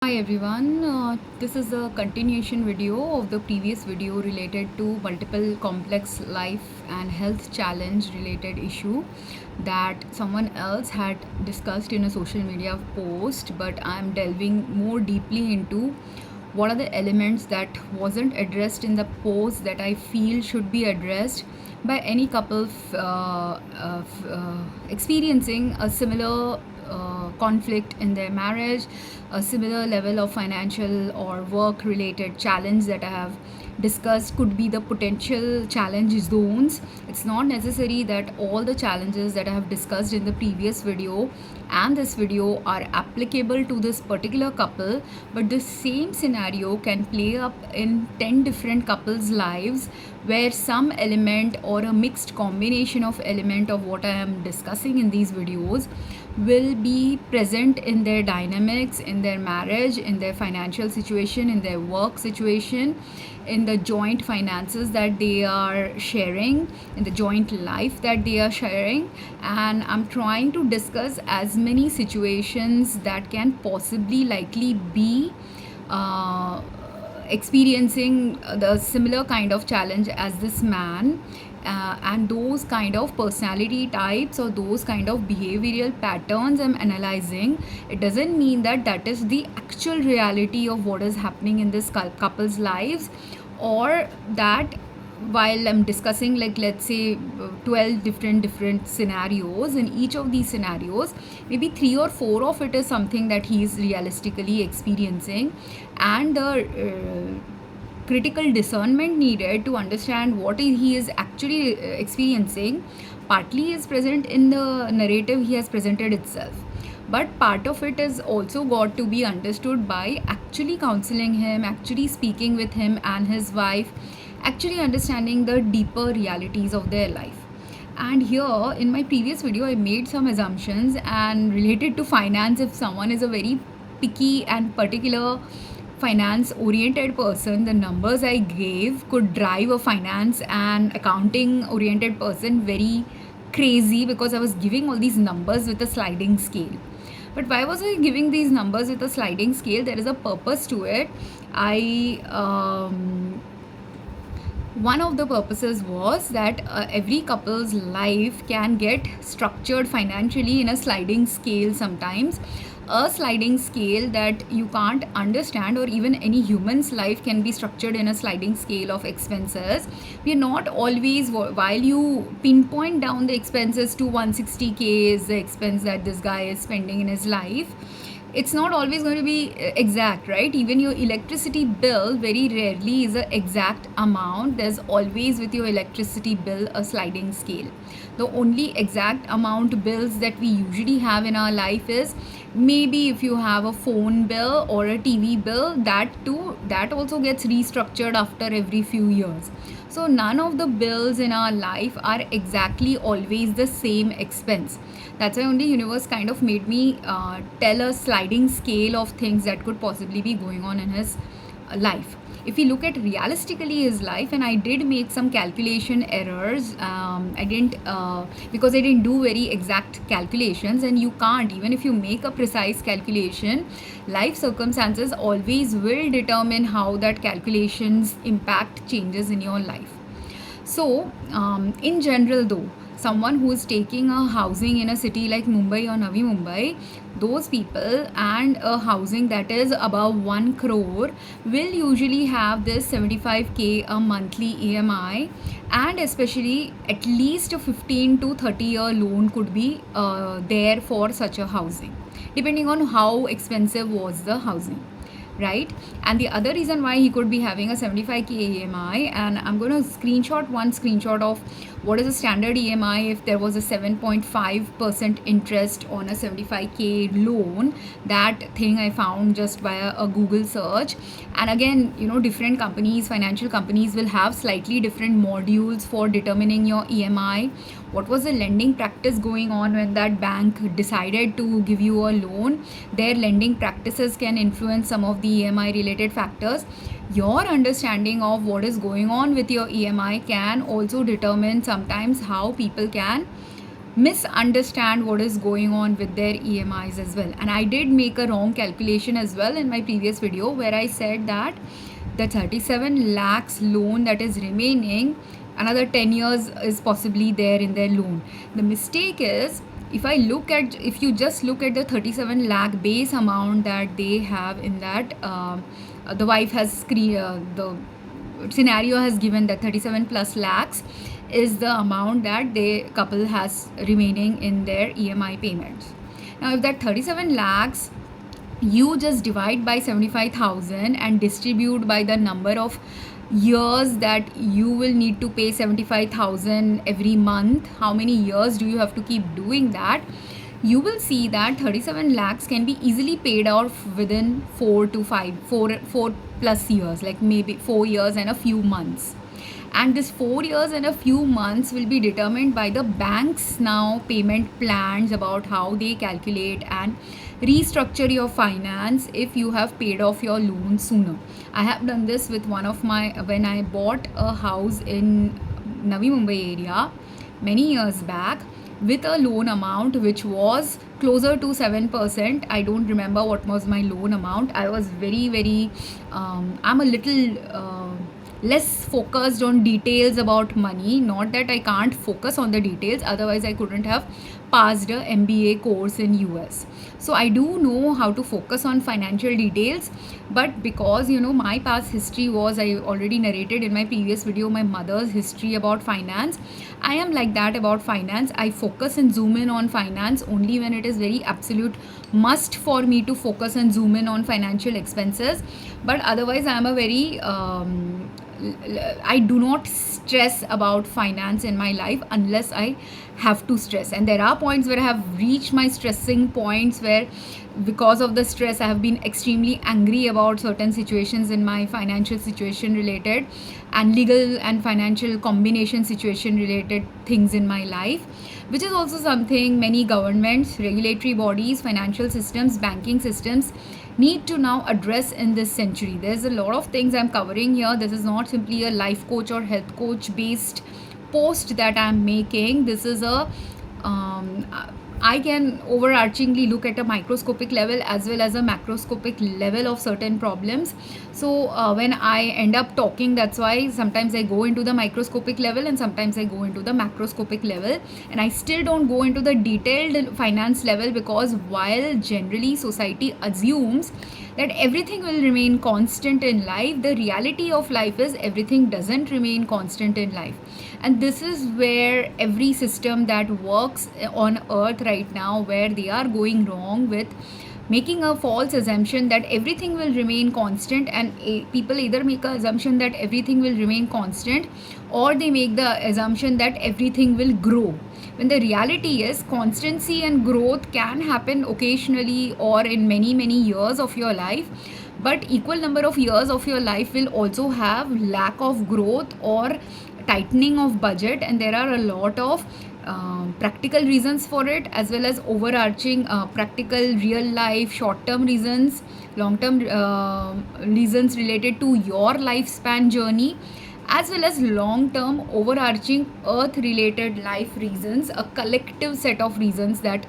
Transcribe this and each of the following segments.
Hi everyone, this is a continuation video of the previous video related to multiple complex life and health challenge related issue that someone else had discussed in a social media post, but I'm delving more deeply into what are the elements that wasn't addressed in the post that I feel should be addressed by any couple experiencing a similar conflict in their marriage, a similar level of financial or work related challenge that I have discussed could be the potential challenge zones. It's not necessary that all the challenges that I have discussed in the previous video and this video are applicable to this particular couple, but the same scenario can play up in 10 different couples' lives where some element or a mixed combination of element of what I am discussing in these videos will be present in their dynamics, in their marriage, in their financial situation, in their work situation, in the joint finances that they are sharing, in the joint life that they are sharing. And I'm trying to discuss as many situations that can possibly likely be uh, experiencing the similar kind of challenge as this man, and those kind of personality types or those kind of behavioral patterns I'm analyzing. It doesn't mean that that is the actual reality of what is happening in this couple's lives, or that while I'm discussing, like, let's say 12 different scenarios, in each of these scenarios maybe 3 or 4 of it is something that he is realistically experiencing, and the critical discernment needed to understand what he is actually experiencing partly is present in the narrative he has presented itself, but part of it is also got to be understood by actually counseling him, actually speaking with him and his wife, actually understanding the deeper realities of their life. And here in my previous video I made some assumptions and related to finance. If someone is a very picky and particular finance oriented person, the numbers I gave could drive a finance and accounting oriented person very crazy, because I was giving all these numbers with a sliding scale. But why was I giving these numbers with a sliding scale? There is a purpose to it. I One of the purposes was that every couple's life can get structured financially in a sliding scale sometimes, a sliding scale that you can't understand, or even any human's life can be structured in a sliding scale of expenses. We are not always, while you pinpoint down the expenses to 160k is the expense that this guy is spending in his life, it's not always going to be exact, right? Even your electricity bill very rarely is an exact amount. There's always with your electricity bill a sliding scale. The only exact amount bills that we usually have in our life is maybe if you have a phone bill or a TV bill, that also gets restructured after every few years. So none of the bills in our life are exactly always the same expense. That's why only universe kind of made me tell a sliding scale of things that could possibly be going on in his life. If we look at realistically his life, and I did make some calculation errors, I didn't because I didn't do very exact calculations, and you can't, even if you make a precise calculation, life circumstances always will determine how that calculations impact changes in your life. So, in general, though, someone who is taking a housing in a city like Mumbai or Navi Mumbai, those people, and a housing that is above 1 crore will usually have this 75k a monthly EMI, and especially at least a 15 to 30-year loan could be there for such a housing, depending on how expensive was the housing, right? And the other reason why he could be having a 75k EMI, and I'm going to screenshot one screenshot of what is a standard EMI if there was a 7.5% interest on a 75k loan. That thing I found just via a Google search. And again, different companies, financial companies, will have slightly different modules for determining your EMI. What was the lending practice going on when that bank decided to give you a loan? Their lending practices can influence some of the EMI related factors. Your understanding of what is going on with your EMI can also determine sometimes how people can misunderstand what is going on with their EMIs as well. And I did make a wrong calculation as well in my previous video, where I said that the 37 lakhs loan that is remaining, another 10 years is possibly there in their loan. The mistake is, if you just look at the 37 lakh base amount that they have in that, the wife has the scenario has given that 37 plus lakhs is the amount that the couple has remaining in their EMI payments. Now, if that 37 lakhs you just divide by 75,000 and distribute by the number of years that you will need to pay 75,000 every month, how many years do you have to keep doing that, you will see that 37 lakhs can be easily paid off within 4 plus years, like maybe 4 years and a few months. And this 4 years and a few months will be determined by the bank's now payment plans about how they calculate and restructure your finance if you have paid off your loan sooner. I have done this with when I bought a house in Navi Mumbai area many years back with a loan amount which was closer to 7%. I don't remember what was my loan amount. I was very I'm a little less focused on details about money. Not that I can't focus on the details, otherwise I couldn't have passed a MBA course in US. So I do know how to focus on financial details, but because my past history was, I already narrated in my previous video, my mother's history about finance. I am like that about finance. I focus and zoom in on finance only when it is very absolute must for me to focus and zoom in on financial expenses. But otherwise I am a very I do not stress about finance in my life unless I have to stress. And there are points where I have reached my stressing points, where because of the stress I have been extremely angry about certain situations in my financial situation related and legal and financial combination situation related things in my life, which is also something many governments, regulatory bodies, financial systems, banking systems need to now address in this century. There's a lot of things I'm covering here. This is not simply a life coach or health coach based post that I'm making. This is I can overarchingly look at a microscopic level as well as a macroscopic level of certain problems. So when I end up talking, that's why sometimes I go into the microscopic level and sometimes I go into the macroscopic level, and I still don't go into the detailed finance level, because while generally society assumes that everything will remain constant in life, the reality of life is everything doesn't remain constant in life. And this is where every system that works on earth right now, where they are going wrong with making a false assumption that everything will remain constant, and people either make an assumption that everything will remain constant, or they make the assumption that everything will grow, when the reality is constancy and growth can happen occasionally or in many years of your life, but equal number of years of your life will also have lack of growth or tightening of budget. And there are a lot of practical reasons for it, as well as overarching practical real life short term reasons, long term reasons related to your lifespan journey, as well as long term overarching earth related life reasons, a collective set of reasons that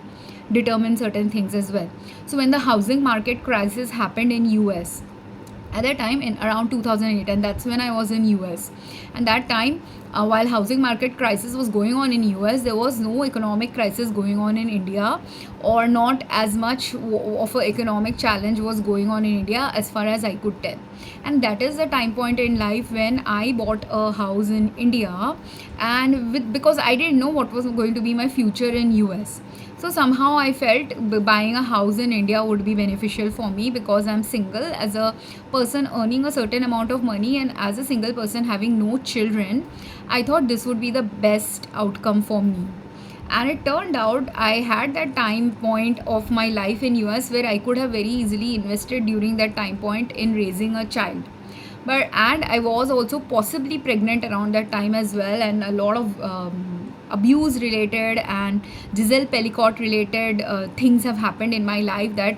determine certain things as well. So when the housing market crisis happened in US at that time in around 2008, and that's when I was in US, and that time while housing market crisis was going on in US, there was no economic crisis going on in India, or not as much of an economic challenge was going on in India as far as I could tell. And that is the time point in life when I bought a house in India, and because I didn't know what was going to be my future in US. So somehow I felt buying a house in India would be beneficial for me, because I'm single, as a person earning a certain amount of money, and as a single person having no children, I thought this would be the best outcome for me. And it turned out I had that time point of my life in US where I could have very easily invested during that time point in raising a child. And I was also possibly pregnant around that time as well, and a lot of abuse related and Giselle Pellicott related things have happened in my life, that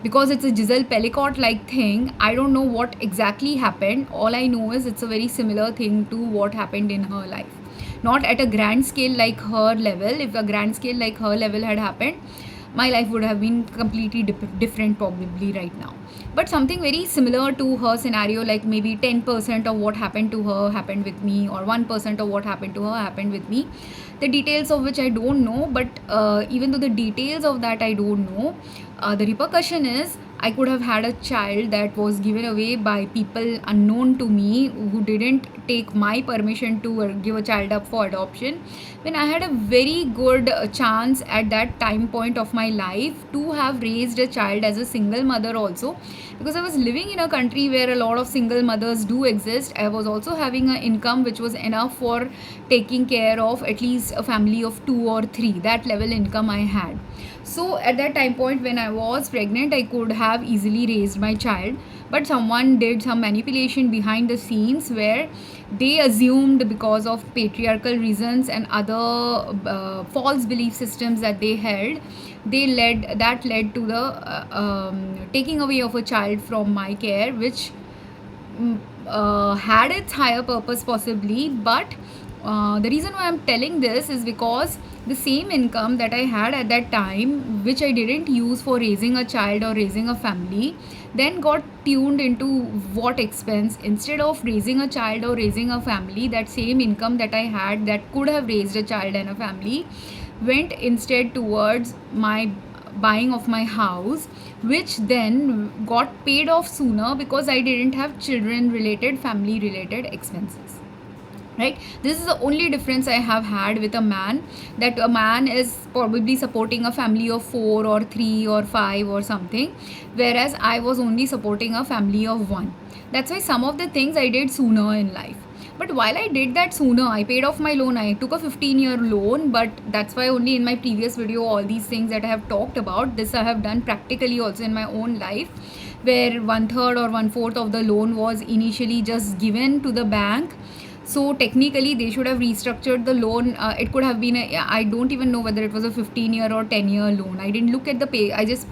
because it's a Giselle Pellicott like thing, I don't know what exactly happened. All I know is it's a very similar thing to what happened in her life. not at a grand scale like her level. If a grand scale like her level had happened, my life would have been completely different probably right now. But something very similar to her scenario, like maybe 10% of what happened to her happened with me, or 1% of what happened to her happened with me, the details of which I don't know. But even though the details of that I don't know, the repercussion is I could have had a child that was given away by people unknown to me, who didn't take my permission to give a child up for adoption, when I had a very good chance at that time point of my life to have raised a child as a single mother also. Because I was living in a country where a lot of single mothers do exist. I was also having an income which was enough for taking care of at least a family of 2 or 3. That level income I had. So at that time point when I was pregnant, I could have easily raised my child, but someone did some manipulation behind the scenes where they assumed, because of patriarchal reasons and other false belief systems that they held, led to the taking away of a child from my care, which had its higher purpose possibly. But the reason why I'm telling this is because the same income that I had at that time, which I didn't use for raising a child or raising a family, then got tuned into what expense. Instead of raising a child or raising a family, that same income that I had that could have raised a child and a family went instead towards my buying of my house, which then got paid off sooner because I didn't have children related, family related expenses. Right, this is the only difference I have had with a man, that a man is probably supporting a family of 4 or 3 or 5 or something, whereas I was only supporting a family of 1. That's why some of the things I did sooner in life. But while I did that sooner, I paid off my loan. I took a 15-year loan, but that's why only in my previous video, all these things that I have talked about, this I have done practically also in my own life, where 1/3 or 1/4 of the loan was initially just given to the bank. So technically they should have restructured the loan. It could have been I don't even know whether it was a 15-year or 10-year loan. I didn't look at the pay. I just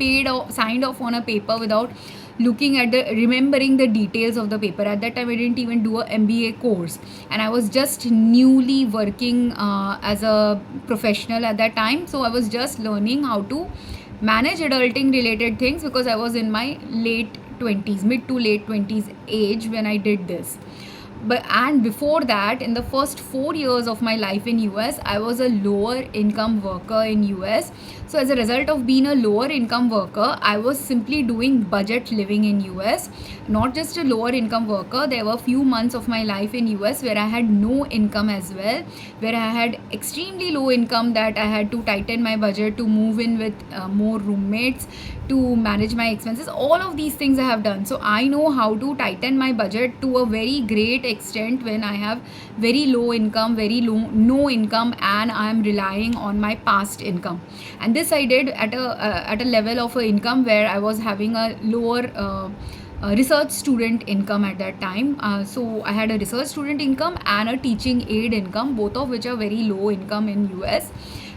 signed off on a paper without looking at remembering the details of the paper. At that time I didn't even do a MBA course, and I was just newly working as a professional at that time. So I was just learning how to manage adulting related things, because I was in my late 20s, mid to late 20s age when I did this. And before that, in the first 4 years of my life in US, I was a lower income worker in US. So as a result of being a lower income worker, I was simply doing budget living in US. Not just a lower income worker, there were few months of my life in US where I had no income as well, where I had extremely low income, that I had to tighten my budget to move in with more roommates, to manage my expenses. All of these things I have done. So I know how to tighten my budget to a very great extent when I have very low income, no income, and I am relying on my past income. And this I did at a level of a income where I was having a lower research student income at that time. So I had a research student income and a teaching aid income, both of which are very low income in US.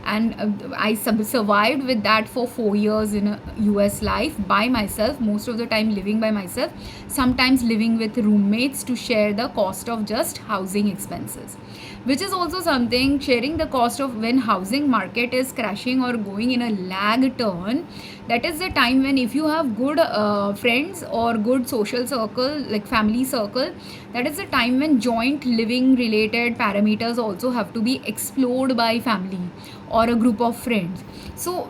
And I survived with that for 4 years in a US life by myself, most of the time living by myself, sometimes living with roommates to share the cost of just housing expenses, which is also something. Sharing the cost of when housing market is crashing or going in a lag turn, that is the time when, if you have good friends or good social circle, like family circle, that is the time when joint living related parameters also have to be explored by family or a group of friends. So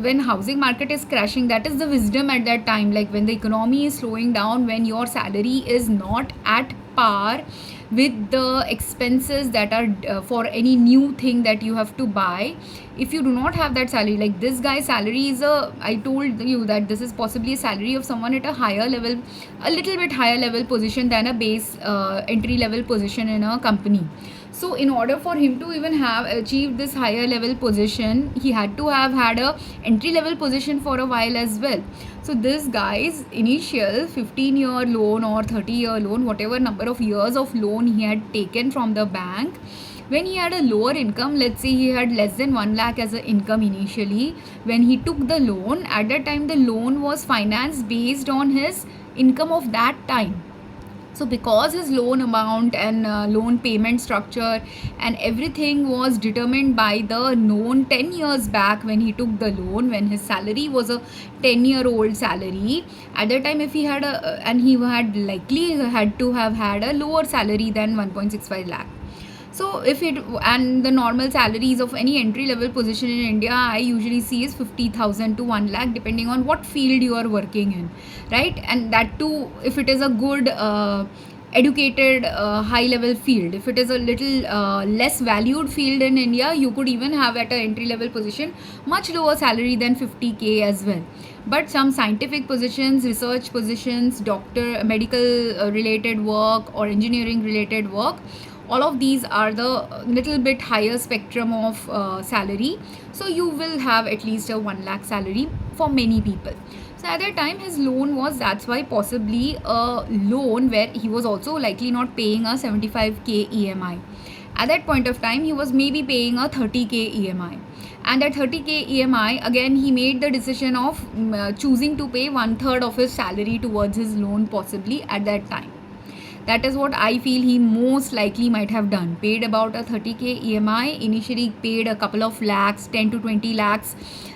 when housing market is crashing, that is the wisdom at that time, like when the economy is slowing down, when your salary is not at par with the expenses that are for any new thing that you have to buy. If you do not have that salary, like this guy's salary is I told you that this is possibly a salary of someone at a higher level, a little bit higher level position than a base entry level position in a company. So in order for him to even have achieved this higher level position, he had to have had a entry level position for a while as well. So this guy's initial 15-year loan or 30-year loan, whatever number of years of loan he had taken from the bank, when he had a lower income, let's say he had less than 1 lakh as an income initially, when he took the loan, at that time the loan was financed based on his income of that time. So because his loan amount and loan payment structure and everything was determined by the known 10 years back when he took the loan, when his salary was a 10-year-old salary, at that time if he had a and he had likely had to have had a lower salary than 1.65 lakh. So if it, and the normal salaries of any entry level position in India I usually see is 50,000 to 1 lakh depending on what field you are working in, right? And that too if it is a good educated high level field. If it is a little less valued field in India, you could even have at a entry level position much lower salary than 50k as well. But some scientific positions, research positions, doctor medical related work or engineering related work, all of these are the little bit higher spectrum of salary. So you will have at least a 1 lakh salary for many people. So at that time his loan was, that's why possibly a loan where he was also likely not paying a 75k EMI. At that point of time he was maybe paying a 30k EMI, and at 30k EMI again he made the decision of choosing to pay 1/3 of his salary towards his loan possibly at that time. That is what I feel he most likely might have done. Paid about a 30k EMI, initially paid a couple of lakhs, 10 to 20 lakhs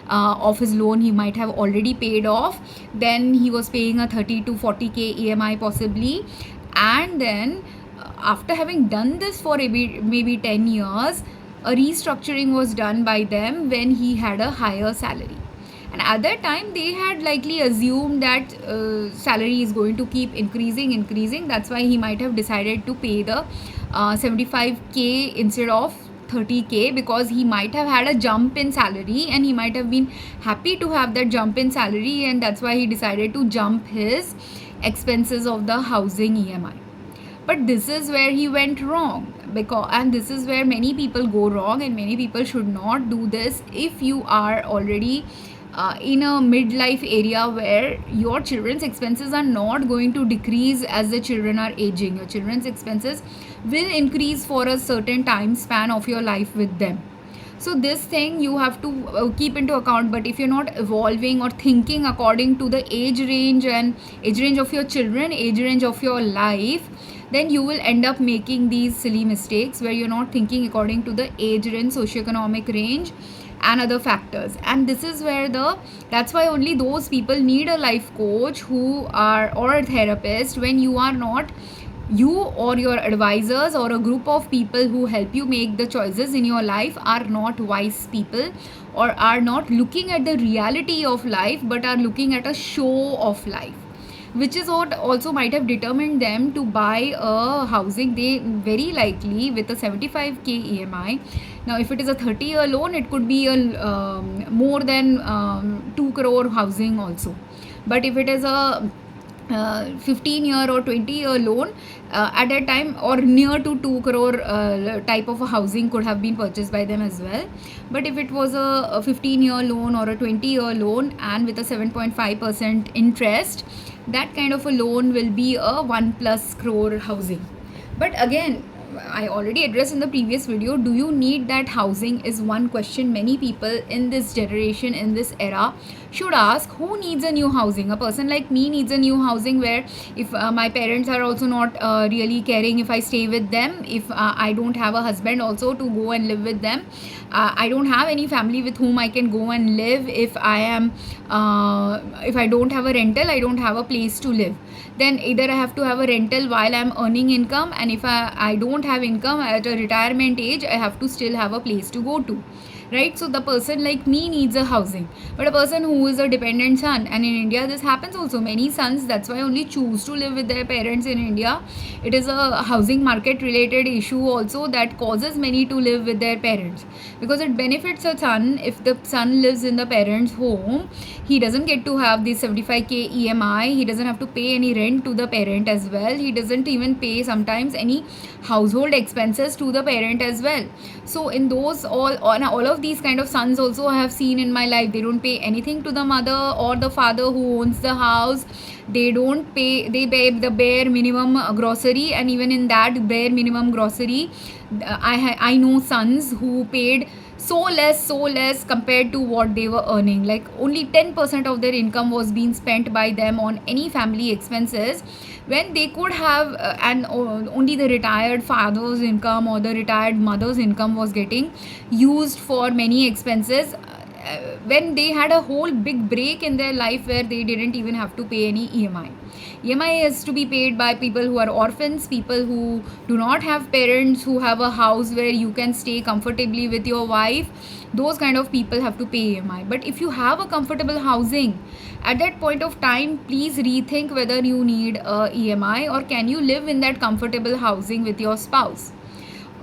of his loan he might have already paid off. Then he was paying a 30 to 40k EMI possibly. And then after having done this for maybe 10 years, a restructuring was done by them when he had a higher salary. And at that time they had likely assumed that salary is going to keep increasing. That's why he might have decided to pay the 75k instead of 30k, because he might have had a jump in salary and he might have been happy to have that jump in salary, and that's why he decided to jump his expenses of the housing EMI. But this is where he went wrong, because, and this is where many people go wrong, and many people should not do this if you are already in a midlife area where your children's expenses are not going to decrease as the children are aging. Your children's expenses will increase for a certain time span of your life with them. So this thing you have to keep into account. But if you're not evolving or thinking according to the age range and age range of your children, age range of your life, then you will end up making these silly mistakes where you're not thinking according to the age range, socioeconomic range and other factors. And this is where that's why only those people need a life coach who are, or a therapist, when you are not, you or your advisors or a group of people who help you make the choices in your life are not wise people, or are not looking at the reality of life but are looking at a show of life, which is what also might have determined them to buy a housing. They very likely with a 75k EMI. Now if it is a 30-year loan, it could be a more than 2 crore housing also. But if it is a 15-year or 20-year loan, at that time, or near to 2 crore type of a housing could have been purchased by them as well. But if it was a 15-year loan or a 20-year loan and with a 7.5% interest, that kind of a loan will be a 1+ crore housing. But again, I already addressed in the previous video, do you need that housing is one question many people in this generation, in this era, should ask. Who needs a new housing? A person like me needs a new housing where if my parents are also not really caring if I stay with them, if I don't have a husband also to go and live with them, I don't have any family with whom I can go and live, if I am if I don't have a rental, I don't have a place to live, then either I have to have a rental while I'm earning income, and if I don't have income at a retirement age, I have to still have a place to go to, right? So the person like me needs a housing. But a person who is a dependent son, and in India this happens also, many sons, that's why only choose to live with their parents in India. It is a housing market related issue also that causes many to live with their parents, because it benefits a son. If the son lives in the parents home, he doesn't get to have the 75k EMI, he doesn't have to pay any rent to the parent as well, he doesn't even pay sometimes any household expenses to the parent as well. So in those all of these kind of sons also I have seen in my life, they don't pay anything to the mother or the father who owns the house. They don't pay, they pay the bare minimum grocery, and even in that bare minimum grocery, I know sons who paid so less compared to what they were earning. Like only 10% of their income was being spent by them on any family expenses, when they could have and only the retired father's income or the retired mother's income was getting used for many expenses, when they had a whole big break in their life where they didn't even have to pay any EMI. EMI is to be paid by people who are orphans, people who do not have parents, who have a house where you can stay comfortably with your wife. Those kind of people have to pay EMI. But if you have a comfortable housing, at that point of time, please rethink whether you need a EMI, or can you live in that comfortable housing with your spouse.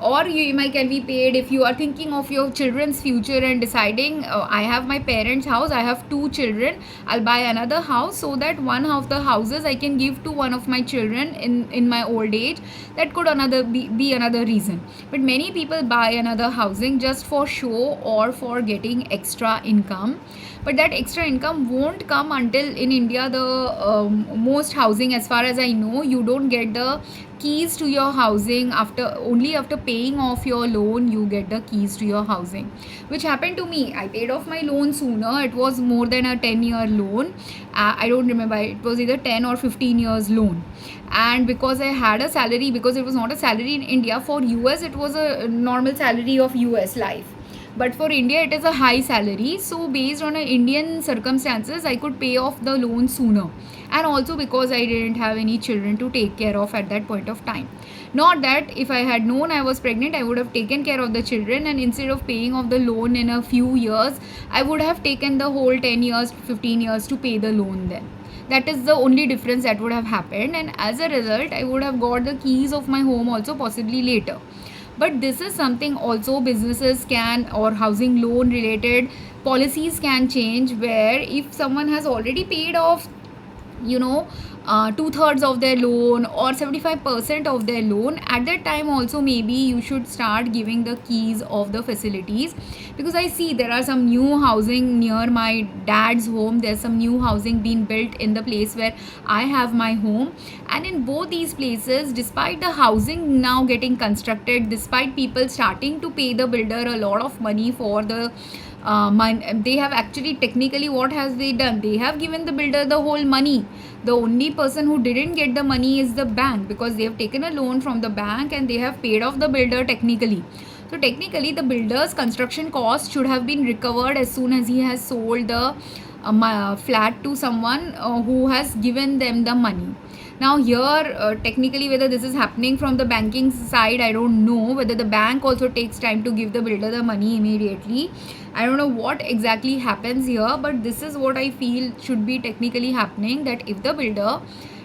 Or EMI can be paid if you are thinking of your children's future and deciding, I have my parents' house, I have 2 children, I'll buy another house so that one of the houses I can give to one of my children in my old age. That could be another reason. But many people buy another housing just for show or for getting extra income. But that extra income won't come until, in India, the most housing, as far as I know, you don't get the keys to your housing after paying off your loan. You get the keys to your housing, which happened to me. I paid off my loan sooner. It was more than a 10-year loan. I don't remember, it was either 10 or 15 years loan. And because I had a salary, because it was not a salary in India, for US it was a normal salary of US life, but for India it is a high salary. So based on Indian circumstances, I could pay off the loan sooner, and also because I didn't have any children to take care of at that point of time. Not that if I had known I was pregnant, I would have taken care of the children, and instead of paying off the loan in a few years, I would have taken the whole 10 years 15 years to pay the loan then. That is the only difference that would have happened, and as a result I would have got the keys of my home also possibly later. But this is something also businesses can, or housing loan related policies can change, where if someone has already paid off, 2/3 of their loan or 75% of their loan, at that time also maybe you should start giving the keys of the facilities. Because I see there are some new housing near my dad's home, there's some new housing being built in the place where I have my home, and in both these places, despite the housing now getting constructed, despite people starting to pay the builder a lot of money for the they have actually, technically, what has they done? They have given the builder the whole money. The only person who didn't get the money is the bank, because they have taken a loan from the bank and they have paid off the builder technically. So technically the builder's construction cost should have been recovered as soon as he has sold the flat to someone who has given them the money. Now here, technically, whether this is happening from the banking side, I don't know. Whether the bank also takes time to give the builder the money immediately, I don't know what exactly happens here. But this is what I feel should be technically happening, that if the builder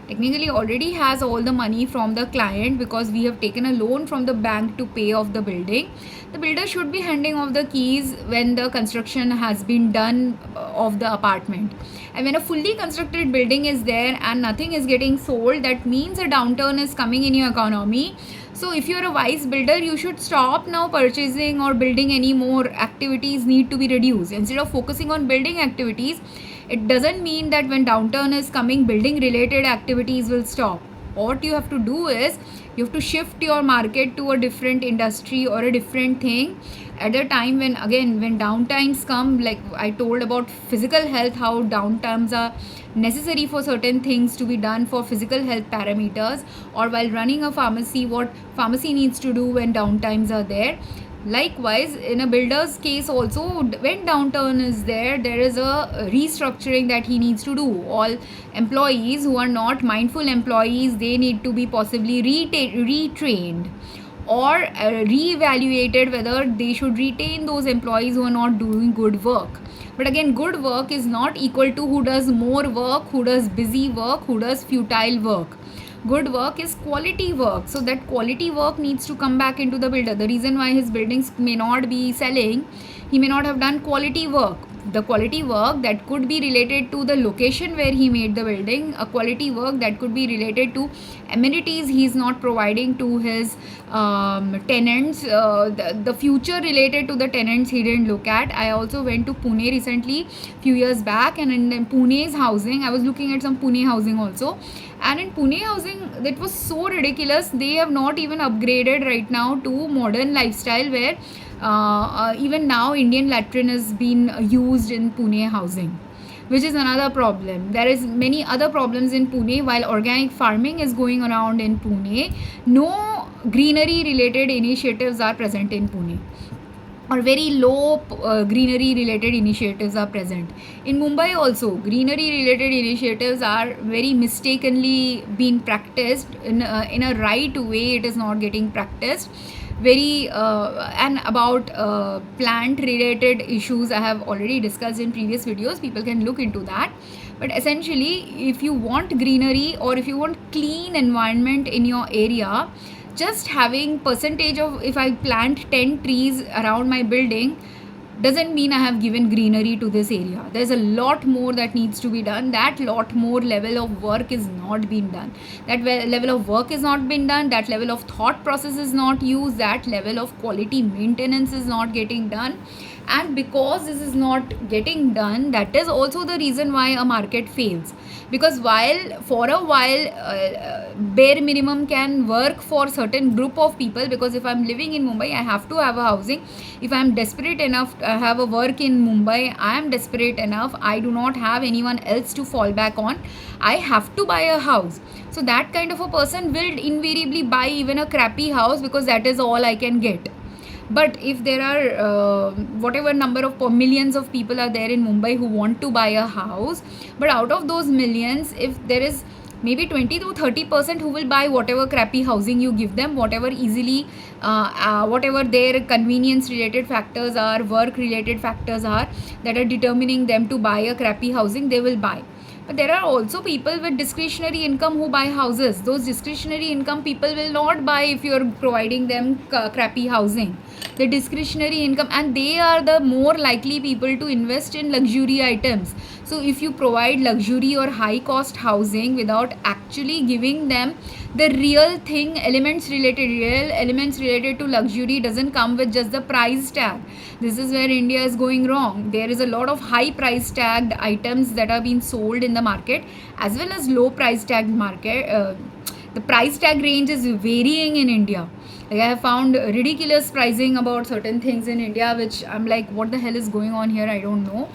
technically already has all the money from the client, because we have taken a loan from the bank to pay off the building, the builder should be handing off the keys when the construction has been done of the apartment. And when a fully constructed building is there and nothing is getting sold, that means a downturn is coming in your economy. So if you're a wise builder, you should stop now purchasing or building any more. Activities need to be reduced. Instead of focusing on building activities, it doesn't mean that when downturn is coming, building related activities will stop. What you have to do is, you have to shift your market to a different industry or a different thing at a time when, again, when downtimes come. Like I told about physical health, how downtimes are necessary for certain things to be done for physical health parameters, or while running a pharmacy, what pharmacy needs to do when downtimes are there. Likewise, in a builder's case also, when downturn is there, there is a restructuring that he needs to do. All employees who are not mindful employees, they need to be possibly retrained or reevaluated whether they should retain those employees who are not doing good work. But again, good work is not equal to who does more work, who does busy work, who does futile work. Good work is quality work. So that quality work needs to come back into the builder. The reason why his buildings may not be selling, he may not have done quality work. The quality work that could be related to the location where he made the building, a quality work that could be related to amenities he is not providing to his tenants, the future related to the tenants he didn't look at. I also went to Pune recently, few years back, and in Pune's housing, I was looking at some Pune housing also. And in Pune housing, that was so ridiculous. They have not even upgraded right now to modern lifestyle, where Even now Indian latrine is being used in Pune housing, which is another problem. There is many other problems in Pune. While organic farming is going around in Pune, no greenery related initiatives are present in Pune, or very low greenery related initiatives are present. In Mumbai also, greenery related initiatives are very mistakenly being practiced in a right way. It is not getting practiced very and about plant related issues I have already discussed in previous videos. People can look into that. But essentially, if you want greenery or if you want clean environment in your area, just having percentage of, if I plant 10 trees around my building, doesn't mean I have given greenery to this area. There's a lot more that needs to be done. That lot more level of work is not being done. That level of work is not being done. That level of thought process is not used. That level of quality maintenance is not getting done. And because this is not getting done, that is also the reason why a market fails. Because while for a while bare minimum can work for certain group of people, because if I'm living in Mumbai, I have to have a housing. If I'm desperate enough to have a work in Mumbai, I am desperate enough, I do not have anyone else to fall back on, I have to buy a house. So that kind of a person will invariably buy even a crappy house, because that is all I can get. But if there are whatever number of millions of people are there in Mumbai who want to buy a house, but out of those millions, if there is maybe 20 to 30% who will buy whatever crappy housing you give them, whatever easily whatever their convenience related factors are, work related factors are, that are determining them to buy a crappy housing, they will buy. But there are also people with discretionary income who buy houses. Those discretionary income people will not buy if you're providing them crappy housing. The discretionary income, and they are the more likely people to invest in luxury items. So if you provide luxury or high cost housing without actually giving them the real thing, real elements related to luxury doesn't come with just the price tag. This is where India is going wrong. There is a lot of high price tagged items that are being sold in the market, as well as low price tagged market. The price tag range is varying in India. Like, I have found ridiculous pricing about certain things in India, which I'm like, what the hell is going on here? I don't know.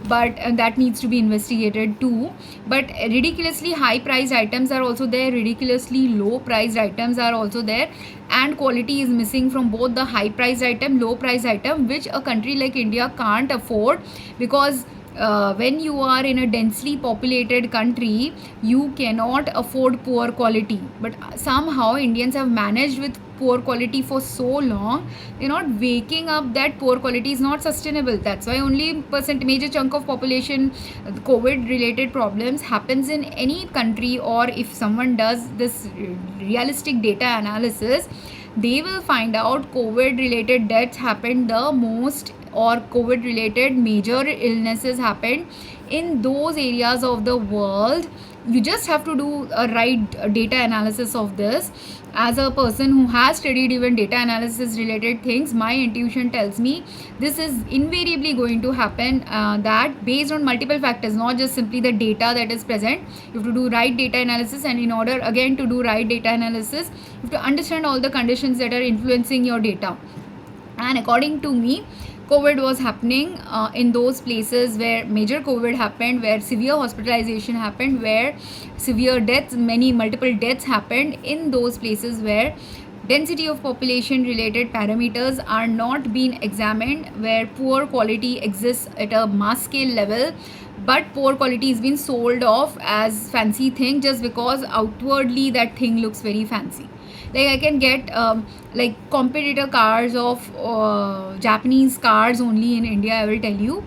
But that needs to be investigated too. But ridiculously high priced items are also there, ridiculously low priced items are also there, and quality is missing from both the high priced item, low priced item, which a country like India can't afford. Because when you are in a densely populated country, you cannot afford poor quality. But somehow Indians have managed with poor quality for so long, they're not waking up that poor quality is not sustainable. That's why only major chunk of population COVID related problems happens in any country. Or if someone does this realistic data analysis, they will find out COVID related deaths happened the most, or COVID related major illnesses happened in those areas of the world. You just have to do a right data analysis of this. As a person who has studied even data analysis related things, my intuition tells me this is invariably going to happen, that based on multiple factors, not just simply the data that is present. You have to do right data analysis, and in order again to do right data analysis, you have to understand all the conditions that are influencing your data. And according to me, COVID was happening in those places where major COVID happened, where severe hospitalization happened, where severe deaths, multiple deaths happened, in those places where density of population related parameters are not being examined, where poor quality exists at a mass scale level, but poor quality is being sold off as fancy thing just because outwardly that thing looks very fancy. Like, I can get like competitor cars of Japanese cars only in India. I will tell you,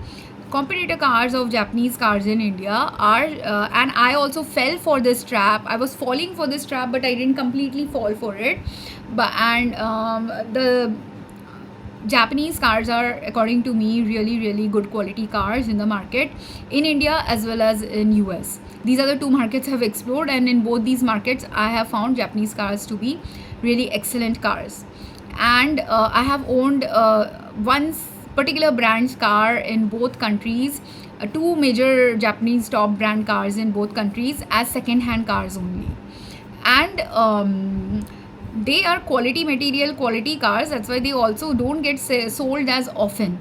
competitor cars of Japanese cars in India are and I also fell for this trap. I was falling for this trap, but I didn't completely fall for it. But the Japanese cars are, according to me, really good quality cars in the market in India as well as in US. These are the two markets I have explored, and in both these markets I have found Japanese cars to be really excellent cars. And I have owned one particular brand's car in both countries, two major Japanese top brand cars in both countries as second hand cars only. And they are quality material, quality cars. That's why they also don't get sold as often,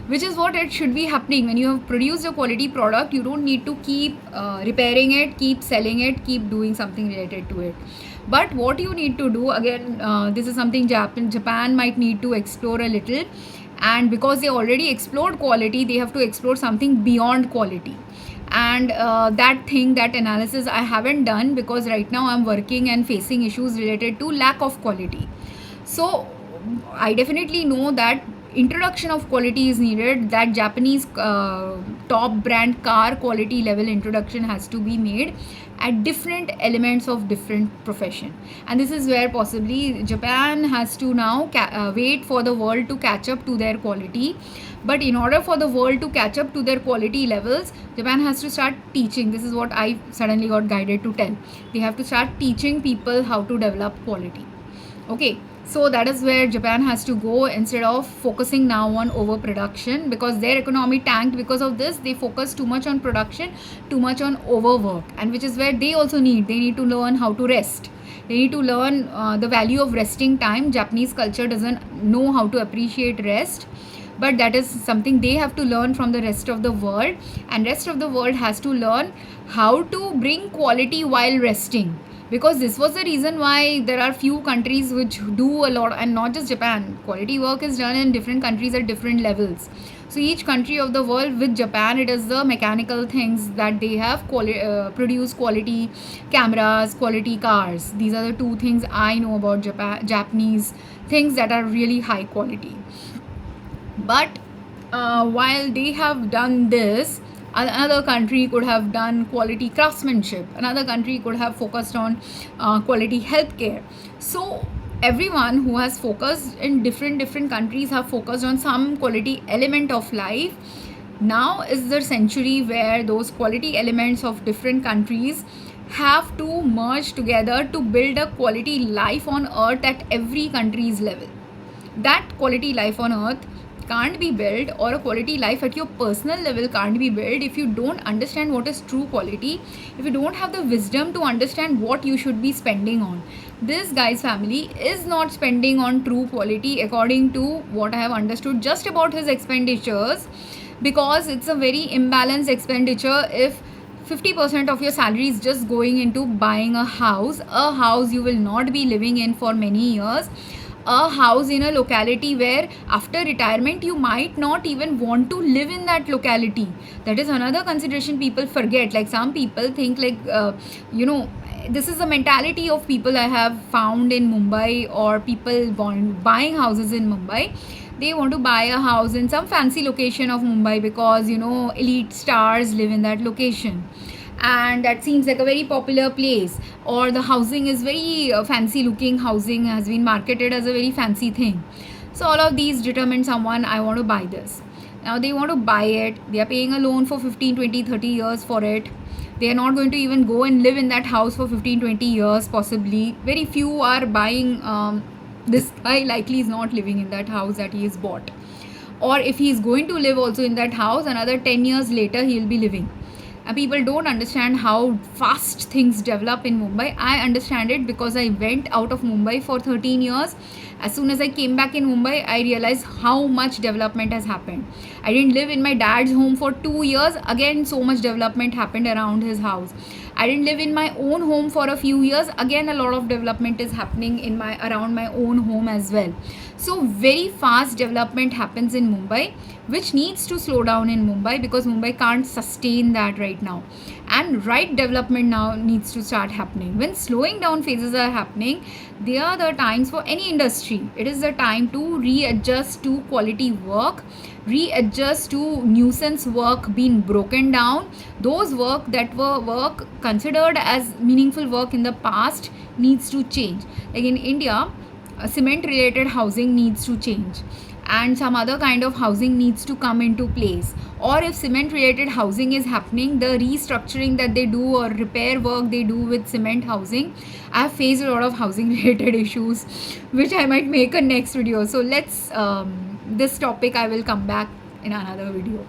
which is what it should be happening. When you have produced a quality product, you don't need to keep repairing it, keep selling it, keep doing something related to it. But what you need to do, again, this is something Japan might need to explore a little. And because they already explored quality, they have to explore something beyond quality. And that analysis I haven't done, because right now I'm working and facing issues related to lack of quality. So I definitely know that introduction of quality is needed. That Japanese top brand car quality level introduction has to be made at different elements of different profession. And this is where possibly Japan has to now wait for the world to catch up to their quality. But in order for the world to catch up to their quality levels, Japan has to start teaching. This is what I suddenly got guided to tell. They have to start teaching people how to develop quality. Okay, so that is where Japan has to go, instead of focusing now on overproduction, because their economy tanked because of this. They focus too much on production, too much on overwork, and which is where they also need to learn how to rest. They need to learn the value of resting time. Japanese culture doesn't know how to appreciate rest, but that is something they have to learn from the rest of the world. And rest of the world has to learn how to bring quality while resting, because this was the reason why there are few countries which do a lot. And not just Japan, quality work is done in different countries at different levels. So each country of the world, with Japan, it is the mechanical things that they have produce quality cameras, quality cars. These are the two things I know about Japanese things that are really high quality. But while they have done this, another country could have done quality craftsmanship, another country could have focused on quality healthcare. So everyone who has focused in different countries have focused on some quality element of life. Now is the century where those quality elements of different countries have to merge together to build a quality life on earth at every country's level. That quality life on earth can't be built, or a quality life at your personal level can't be built, if you don't understand what is true quality, if you don't have the wisdom to understand what you should be spending on. This guy's family is not spending on true quality according to what I have understood just about his expenditures, because it's a very imbalanced expenditure. If 50% of your salary is just going into buying a house you will not be living in for many years, a house in a locality where after retirement you might not even want to live in that locality. That is another consideration people forget. Like, some people think like this is the mentality of people I have found in Mumbai, or people buying houses in Mumbai. They want to buy a house in some fancy location of Mumbai because elite stars live in that location, and that seems like a very popular place, or the housing is very fancy looking. Housing has been marketed as a very fancy thing. So all of these determine someone, I want to buy this. Now they want to buy it, they are paying a loan for 15, 20, 30 years for it. They are not going to even go and live in that house for 15, 20 years possibly. Very few are buying. This guy likely is not living in that house that he has bought, or if he is going to live also in that house, another 10 years later he will be living. And people don't understand how fast things develop in Mumbai. I understand it because I went out of Mumbai for 13 years. As soon as I came back in Mumbai, I realized how much development has happened. I didn't live in my dad's home for 2 years. Again, so much development happened around his house. I didn't live in my own home for a few years. Again, a lot of development is happening in around my own home as well. So very fast development happens in Mumbai, which needs to slow down in Mumbai, because Mumbai can't sustain that right now. And right development now needs to start happening. When slowing down phases are happening, they are the times for any industry. It is the time to readjust to quality work, readjust to nuisance work being broken down. Those work that were work considered as meaningful work in the past needs to change. Like in India, cement related housing needs to change, and some other kind of housing needs to come into place. Or if cement related housing is happening, the restructuring that they do or repair work they do with cement housing, I have faced a lot of housing related issues, which I might make a next video. So let's this topic I will come back in another video.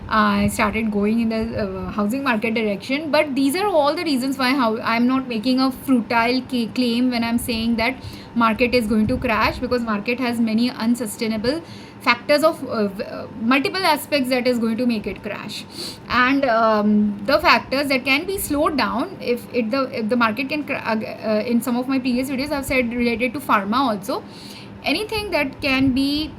I started going in the housing market direction. But these are all the reasons why how I'm not making a futile claim when I'm saying that market is going to crash, because market has many unsustainable factors of multiple aspects that is going to make it crash. And the factors that can be slowed down if the market can in some of my previous videos I've said related to pharma also. Anything that can be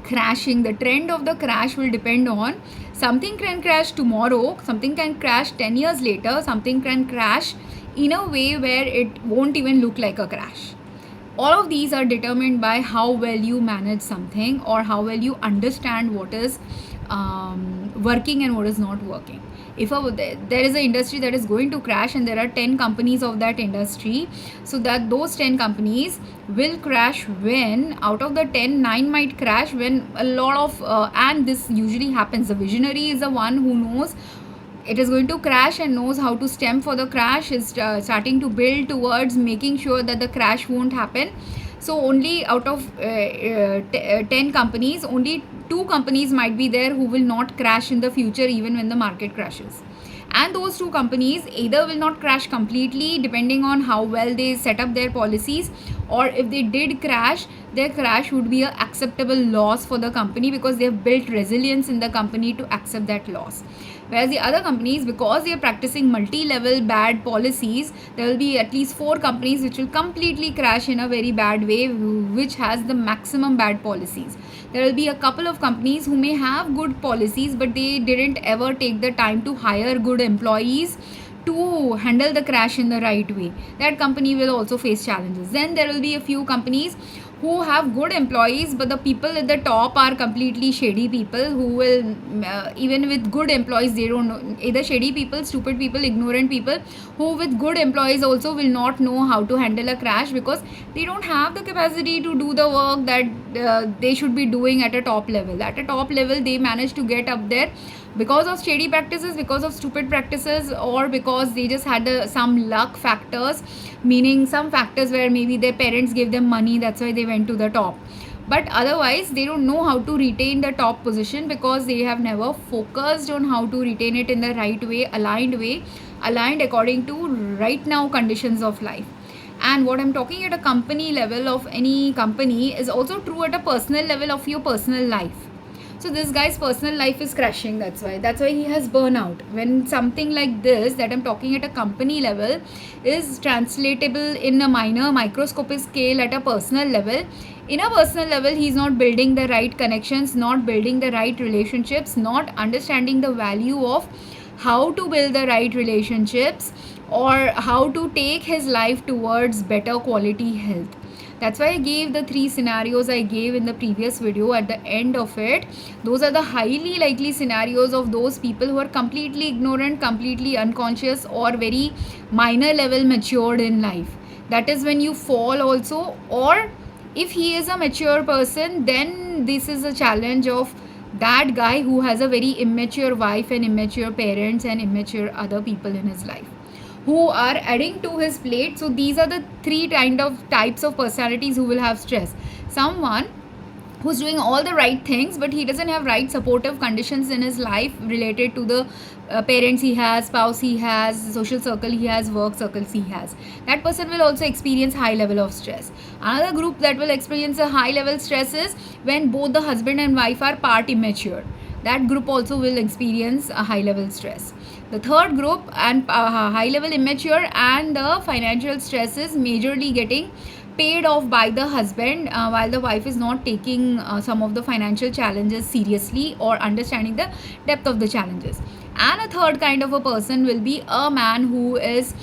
crashing, the trend of the crash will depend on something can crash tomorrow, something can crash 10 years later, something can crash in a way where it won't even look like a crash. All of these are determined by how well you manage something, or how well you understand what is working and what is not working. If there is an industry that is going to crash and there are 10 companies of that industry, so that those 10 companies will crash when out of the 10, 9 might crash when a lot of and this usually happens. The visionary is the one who knows it is going to crash and knows how to stem for the crash, is starting to build towards making sure that the crash won't happen. So only out of 10 companies, only 2 companies might be there who will not crash in the future even when the market crashes. And those 2 companies either will not crash completely depending on how well they set up their policies, or if they did crash, their crash would be an acceptable loss for the company because they have built resilience in the company to accept that loss. Whereas the other companies, because they are practicing multi-level bad policies, there will be at least 4 companies which will completely crash in a very bad way, which has the maximum bad policies. There will be a couple of companies who may have good policies, but they didn't ever take the time to hire good employees to handle the crash in the right way. That company will also face challenges. Then there will be a few companies who have good employees, but the people at the top are completely shady people who will even with good employees, they don't know, either shady people, stupid people, ignorant people, who with good employees also will not know how to handle a crash because they don't have the capacity to do the work that they should be doing at a top level. At a top level they manage to get up there because of shady practices, because of stupid practices, or because they just had some luck factors, meaning some factors where maybe their parents gave them money, that's why they went to the top. But otherwise they don't know how to retain the top position because they have never focused on how to retain it in the right way, aligned according to right now conditions of life. And what I'm talking at a company level of any company is also true at a personal level of your personal life. So this guy's personal life is crashing, that's why he has burnout. When something like this that I'm talking at a company level is translatable in a minor microscopic scale at a personal level, in a personal level he's not building the right connections, not building the right relationships, not understanding the value of how to build the right relationships, or how to take his life towards better quality health. That's why I gave the 3 scenarios I gave in the previous video at the end of it. Those are the highly likely scenarios of those people who are completely ignorant, completely unconscious, or very minor level matured in life. That is when you fall also. Or if he is a mature person, then this is a challenge of that guy who has a very immature wife and immature parents and immature other people in his life who are adding to his plate. So these are the 3 types of personalities who will have stress. Someone who's doing all the right things, but he doesn't have right supportive conditions in his life related to the parents he has, spouse he has, social circle he has, work circles he has. That person will also experience high level of stress. Another group that will experience a high level stress is when both the husband and wife are part immature. That group also will experience a high level stress. The third group, and high level immature and the financial stress is majorly getting paid off by the husband while the wife is not taking some of the financial challenges seriously or understanding the depth of the challenges. And a third kind of a person will be a man who is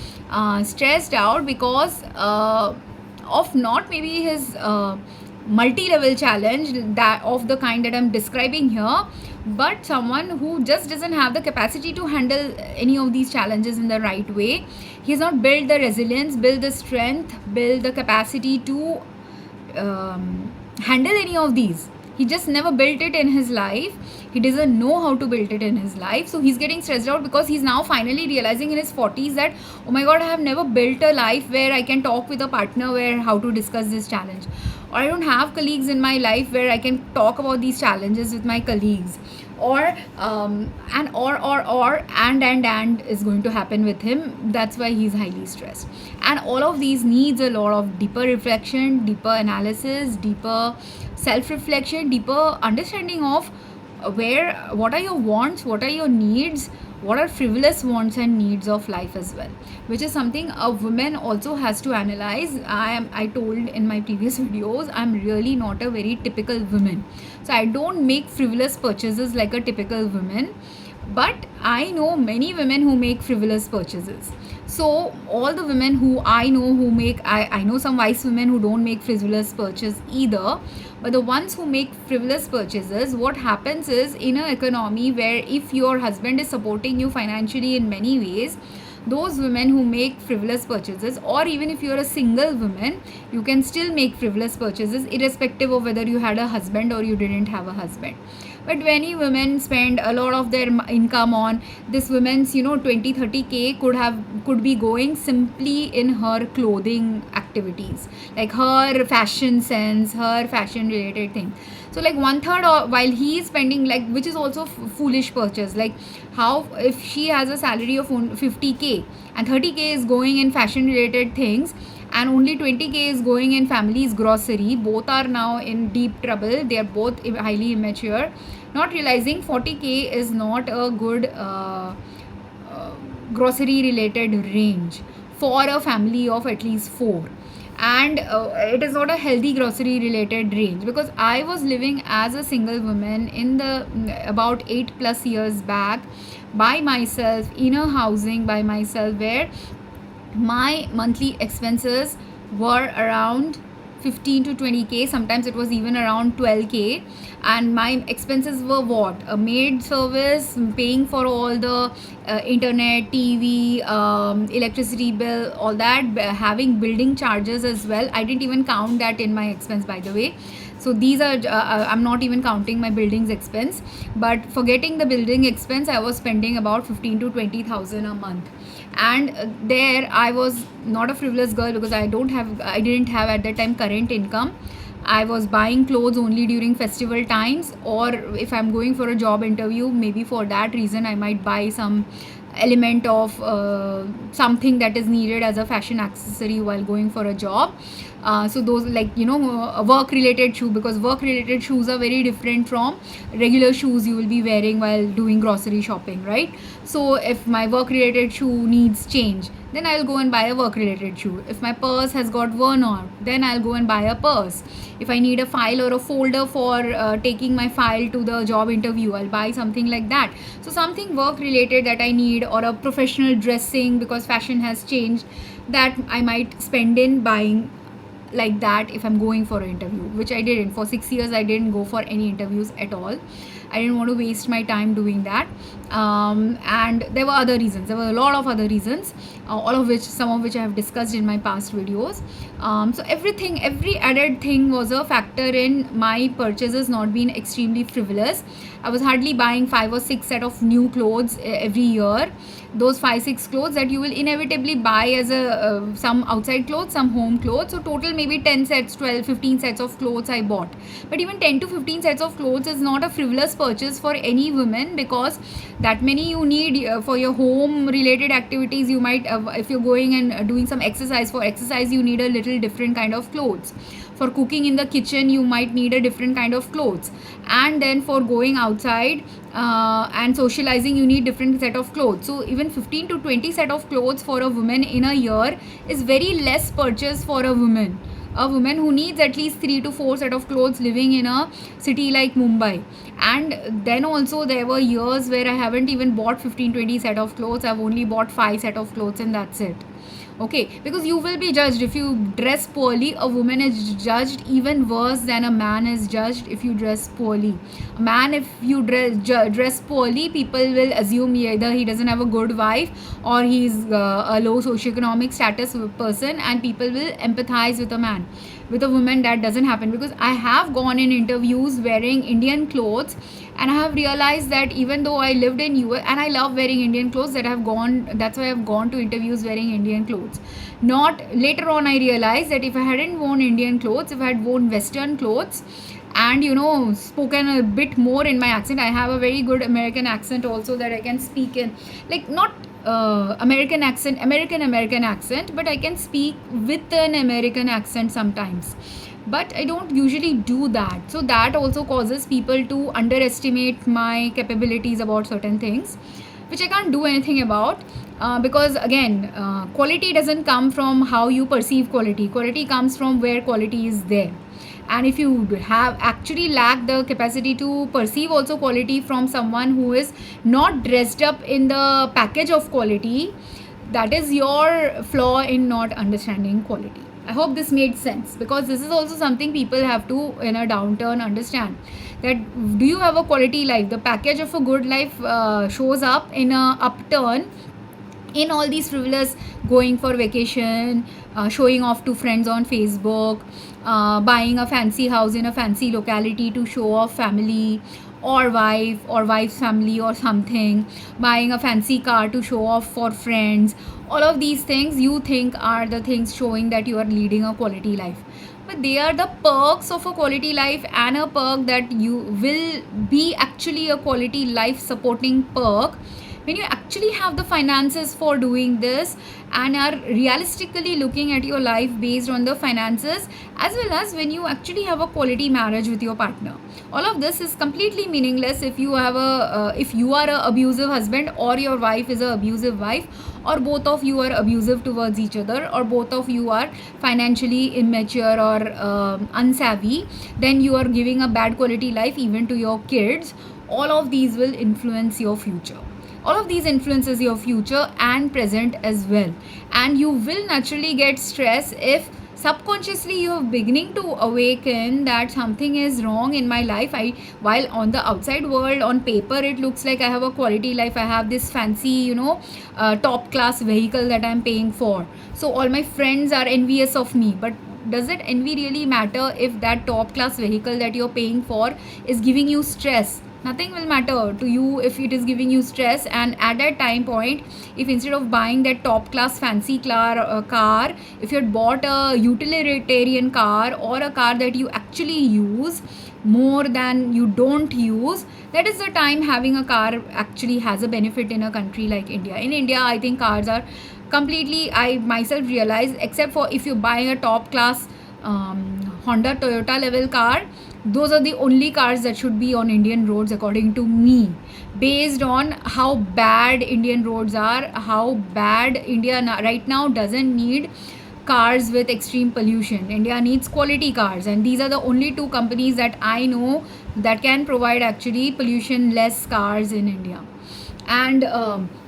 stressed out because of not maybe his multi-level challenge that of the kind that I'm describing here, but someone who just doesn't have the capacity to handle any of these challenges in the right way. He has not built the resilience, built the strength, built the capacity to handle any of these. He just never built it in his life. He doesn't know how to build it in his life. So he's getting stressed out because he's now finally realizing in his 40s that, oh my god, I have never built a life where I can talk with a partner where how to discuss this challenge. Or I don't have colleagues in my life where I can talk about these challenges with my colleagues. or and is going to happen with him. That's why he's highly stressed. And all of these needs a lot of deeper reflection, deeper analysis, deeper self reflection, deeper understanding of what are your wants, what are your needs, what are frivolous wants and needs of life as well, which is something a woman also has to analyze. I told in my previous videos, I'm really not a very typical woman, so I don't make frivolous purchases like a typical woman, but I know many women who make frivolous purchases. So all the women who I know who make, I know some wise women who don't make frivolous purchase either, but the ones who make frivolous purchases, what happens is, in an economy where if your husband is supporting you financially in many ways, those women who make frivolous purchases, or even if you're a single woman, you can still make frivolous purchases irrespective of whether you had a husband or you didn't have a husband. But many women spend a lot of their income on this. Women's 20-30K could be going simply in her clothing activities, like her fashion sense, her fashion related thing. So like one third, or while he is spending, like, which is also foolish purchase. Like, how if she has a salary of 50K and 30K is going in fashion related things, and only 20K is going in family's grocery, both are now in deep trouble. They are both highly immature, not realizing 40K is not a good grocery related range for a family of at least 4. And it is not a healthy grocery related range, because I was living as a single woman in the about 8+ years back by myself in a housing by myself, where my monthly expenses were around 15 to 20K. Sometimes it was even around 12K. And my expenses were what? A maid service, paying for all the internet, TV, electricity bill, all that, having building charges as well. I didn't even count that in my expense, by the way. So these are I'm not even counting my buildings expense, but forgetting the building expense, I was spending about 15 to 20,000 a month. And there I was not a frivolous girl, because I didn't have at that time current income. I was buying clothes only during festival times, or if I'm going for a job interview, maybe for that reason I might buy some element of something that is needed as a fashion accessory while going for a job. So those, like, work related shoe, because work related shoes are very different from regular shoes you will be wearing while doing grocery shopping, right? So if my work related shoe needs change, then I'll go and buy a work related shoe. If my purse has got worn out, then I'll go and buy a purse. If I need a file or a folder for taking my file to the job interview, I'll buy something like that. So something work related that I need, or a professional dressing, because fashion has changed, that I might spend in buying like that if I'm going for an interview, which I didn't. For 6 years I didn't go for any interviews at all. I didn't want to waste my time doing that. And there were other reasons. There were a lot of other reasons, some of which I have discussed in my past videos. So every added thing was a factor in my purchases not being extremely frivolous. I was hardly buying 5 or 6 set of new clothes every year. Those 5-6 clothes that you will inevitably buy as a some outside clothes, some home clothes. So total maybe 10 sets, 12, 15 sets of clothes I bought. But even 10 to 15 sets of clothes is not a frivolous purchase for any woman, because that many you need for your home related activities. You might if you're going and doing some exercise, for exercise you need a little different kind of clothes. For cooking in the kitchen you might need a different kind of clothes, and then for going outside and socializing you need different set of clothes. So even 15 to 20 set of clothes for a woman in a year is very less purchase for a woman who needs at least 3 to 4 set of clothes living in a city like Mumbai. And then also there were years where I haven't even bought 15-20 set of clothes. I've only bought 5 set of clothes, and that's it. Okay, because you will be judged if you dress poorly. A woman is judged even worse than a man is judged if you dress poorly. A man, if you dress poorly, people will assume either he doesn't have a good wife, or he's a low socioeconomic status person, and people will empathize with a man. With a woman that doesn't happen, because I have gone in interviews wearing Indian clothes, and I have realized that even though I lived in US and I love wearing Indian clothes, that's why I've gone to interviews wearing Indian clothes. Not later on I realized that if I hadn't worn Indian clothes, if I had worn Western clothes and spoken a bit more in my accent. I have a very good American accent also that I can speak in, like, not American accent, but I can speak with an American accent sometimes, but I don't usually do that. So that also causes people to underestimate my capabilities about certain things, which I can't do anything about. Because again, quality doesn't come from how you perceive quality. Quality comes from where quality is there. And if you have actually lack the capacity to perceive also quality from someone who is not dressed up in the package of quality, that is your flaw in not understanding quality. I hope this made sense, because this is also something people have to, in a downturn, understand that do you have a quality life? The package of a good life shows up in a upturn, in all these frivolous going for vacation, showing off to friends on Facebook, buying a fancy house in a fancy locality to show off family or wife or wife's family or something, buying a fancy car to show off for friends. All of these things you think are the things showing that you are leading a quality life, but they are the perks of a quality life, and a perk that you will be actually a quality life supporting perk when you actually have the finances for doing this and are realistically looking at your life based on the finances, as well as when you actually have a quality marriage with your partner. All of this is completely meaningless if you have if you are a abusive husband, or your wife is a abusive wife, or both of you are abusive towards each other, or both of you are financially immature or unsavvy. Then you are giving a bad quality life even to your kids. All of these will influence your future. All of these influences your future and present as well, and you will naturally get stress if subconsciously you are beginning to awaken that something is wrong in my life. While on the outside world, on paper, it looks like I have a quality life, I have this fancy top class vehicle that I'm paying for, so all my friends are envious of me. But does that envy really matter if that top class vehicle that you're paying for is giving you stress? Nothing will matter to you if it is giving you stress. And at that time point, if instead of buying that top class fancy car, if you had bought a utilitarian car, or a car that you actually use more than you don't use, that is the time having a car actually has a benefit in a country like India. In India, I think cars are completely, I myself realize, except for if you're buying a top class Honda Toyota level car, those are the only cars that should be on Indian roads according to me, based on how bad Indian roads are, how bad India right now doesn't need cars with extreme pollution. India needs quality cars, and these are the only two companies that I know that can provide actually pollution less cars in India. And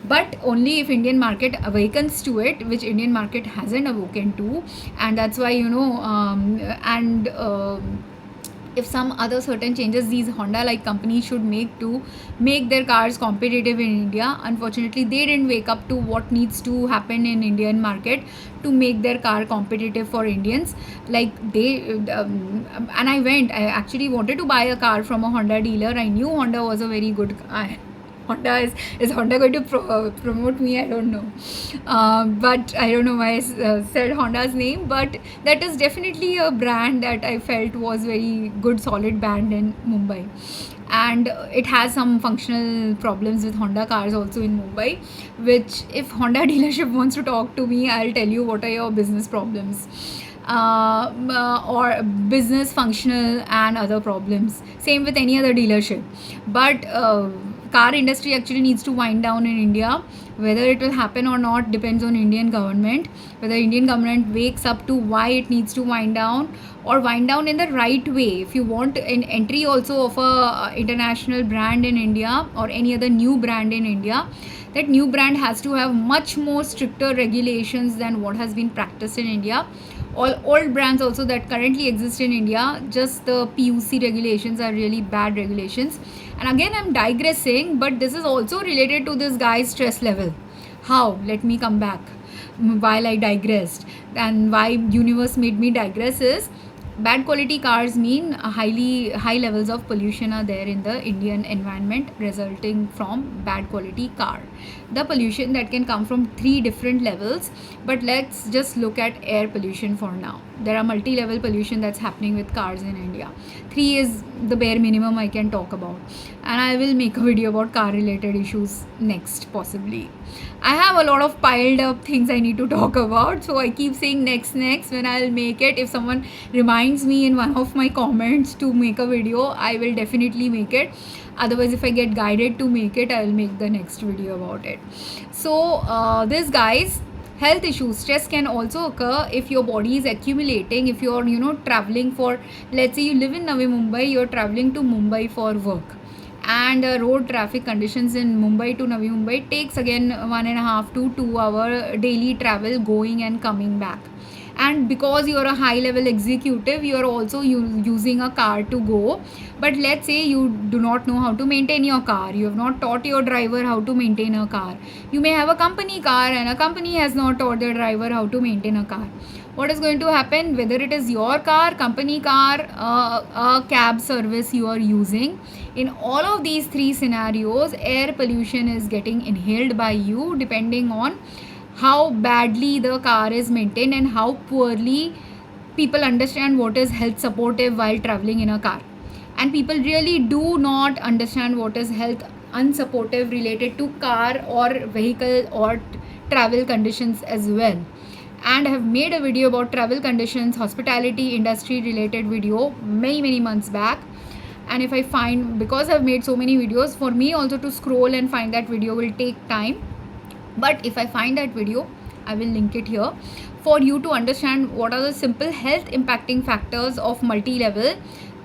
but only if Indian market awakens to it, which Indian market hasn't awoken to. And that's why if some other certain changes these Honda like companies should make to make their cars competitive in India. Unfortunately, they didn't wake up to what needs to happen in Indian market to make their car competitive for Indians. Like and I actually wanted to buy a car from a Honda dealer. I knew Honda was a very good car. Honda is Honda going to promote me? I don't know, but I don't know why I said Honda's name. But that is definitely a brand that I felt was very good, solid brand in Mumbai, and it has some functional problems with Honda cars also in Mumbai. Which, if Honda dealership wants to talk to me, I'll tell you what are your business problems. Or business functional and other problems. Same with any other dealership, but car industry actually needs to wind down in India. Whether it will happen or not depends on Indian government, whether Indian government wakes up to why it needs to wind down, or wind down in the right way. If you want an entry also of a international brand in India, or any other new brand in India, that new brand has to have much more stricter regulations than what has been practiced in India. All old brands also that currently exist in India, just the PUC regulations are really bad regulations. And again, I'm digressing, but this is also related to this guy's stress level. How? Let me come back while I digressed. And why universe made me digress is bad quality cars mean high levels of pollution are there in the Indian environment resulting from bad quality car. the pollution that can come from 3 different levels. But let's just look at air pollution for now. There are multi-level pollution that's happening with cars in India. 3 is the bare minimum I can talk about, and I will make a video about car related issues next, possibly. I have a lot of piled up things I need to talk about, so I keep saying next when I'll make it. If someone reminds me in one of my comments to make a video, I will definitely make it. Otherwise, if I get guided to make it, I will make the next video about it. So this, guys, health issues, stress can also occur if your body is accumulating. If you're traveling for, let's say you live in Navi Mumbai, you're traveling to Mumbai for work, and road traffic conditions in Mumbai to Navi Mumbai takes again 1.5 to 2 hour daily travel going and coming back. And because you're a high level executive, you're also using a car to go. But let's say you do not know how to maintain your car, you have not taught your driver how to maintain a car. You may have a company car and a company has not taught the driver how to maintain a car. What is going to happen, whether it is your car, company car, a cab service you are using, in all of these 3 scenarios, air pollution is getting inhaled by you, depending on how badly the car is maintained and how poorly people understand what is health supportive while traveling in a car. And people really do not understand what is health unsupportive related to car or vehicle or travel conditions as well. And I have made a video about travel conditions, hospitality industry related video many months back. And if I find, because I've made so many videos, for me also to scroll and find that video will take time. But if I find that video, I will link it here for you to understand what are the simple health impacting factors of multi-level.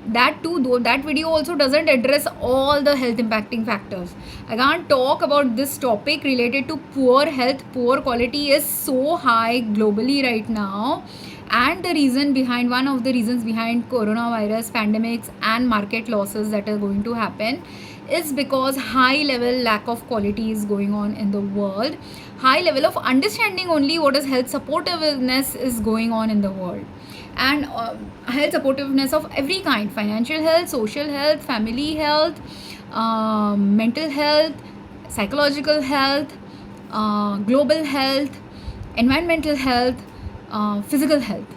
That too, though, that video also doesn't address all the health impacting factors. I can't talk about this topic related to poor health. Poor quality is so high globally right now, and one of the reasons behind coronavirus pandemics and market losses that are going to happen is because high level lack of quality is going on in the world. High level of understanding only what is health supportiveness is going on in the world. And health supportiveness of every kind: financial health, social health, family health, mental health, psychological health, global health, environmental health, physical health.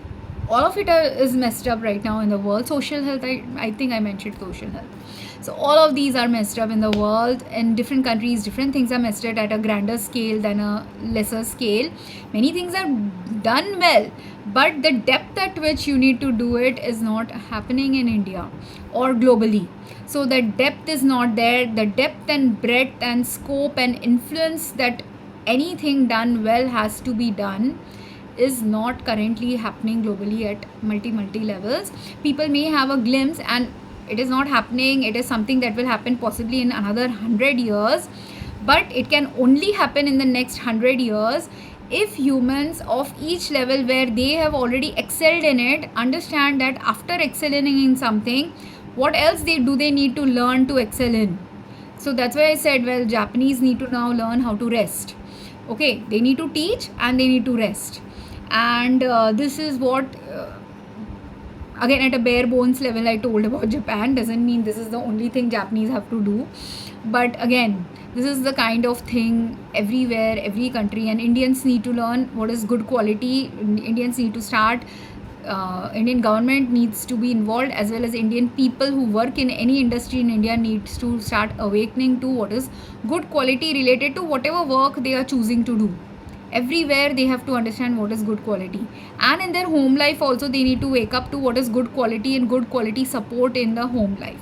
All of it is messed up right now in the world. Social health, I think I mentioned social health. So all of these are messed up in the world. In different countries, different things are messed up at a grander scale than a lesser scale. Many things are done well, but the depth at which you need to do it is not happening in India or globally. So the depth is not there. The depth and breadth and scope and influence that anything done well has to be done is not currently happening globally at multi levels. People may have a glimpse, and it is not happening. It is something that will happen possibly in another 100 years, but it can only happen in the next 100 years if humans of each level where they have already excelled in it understand that after excelling in something, what else they need to learn to excel in. So that's why I said, well, Japanese need to now learn how to rest. Okay, they need to teach and they need to rest. And this is what again, at a bare bones level, I told about Japan. Doesn't mean this is the only thing Japanese have to do, but again, this is the kind of thing everywhere, every country. And Indians need to learn what is good quality. Indians need to start, Indian government needs to be involved, as well as Indian people who work in any industry in India needs to start awakening to what is good quality related to whatever work they are choosing to do. Everywhere they have to understand what is good quality, and in their home life also they need to wake up to what is good quality and good quality support in the home life.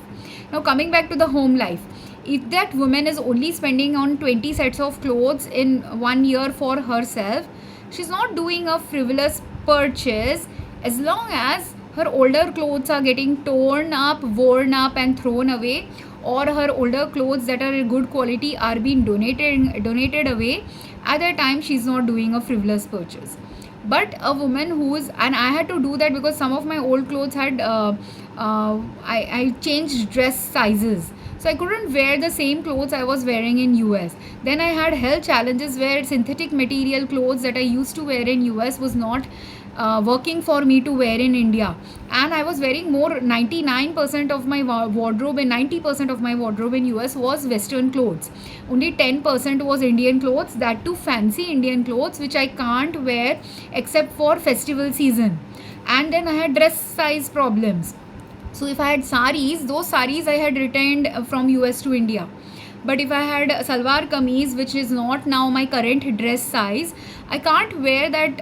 Now coming back to the home life, if that woman is only spending on 20 sets of clothes in 1 year for herself, she's not doing a frivolous purchase. As long as her older clothes are getting torn up, worn up and thrown away, or her older clothes that are good quality are being donated away, at that time she's not doing a frivolous purchase. But a woman who is, and I had to do that because some of my old clothes had I changed dress sizes, so I couldn't wear the same clothes I was wearing in US. Then I had health challenges where synthetic material clothes that I used to wear in US was not working for me to wear in India, and I was wearing more 99% of my wardrobe and 90% of my wardrobe in US was Western clothes. Only 10% was Indian clothes, that too fancy Indian clothes which I can't wear except for festival season. And then I had dress size problems. So if I had saris, those saris I had returned from US to India. But if I had salwar kameez, which is not now my current dress size, I can't wear that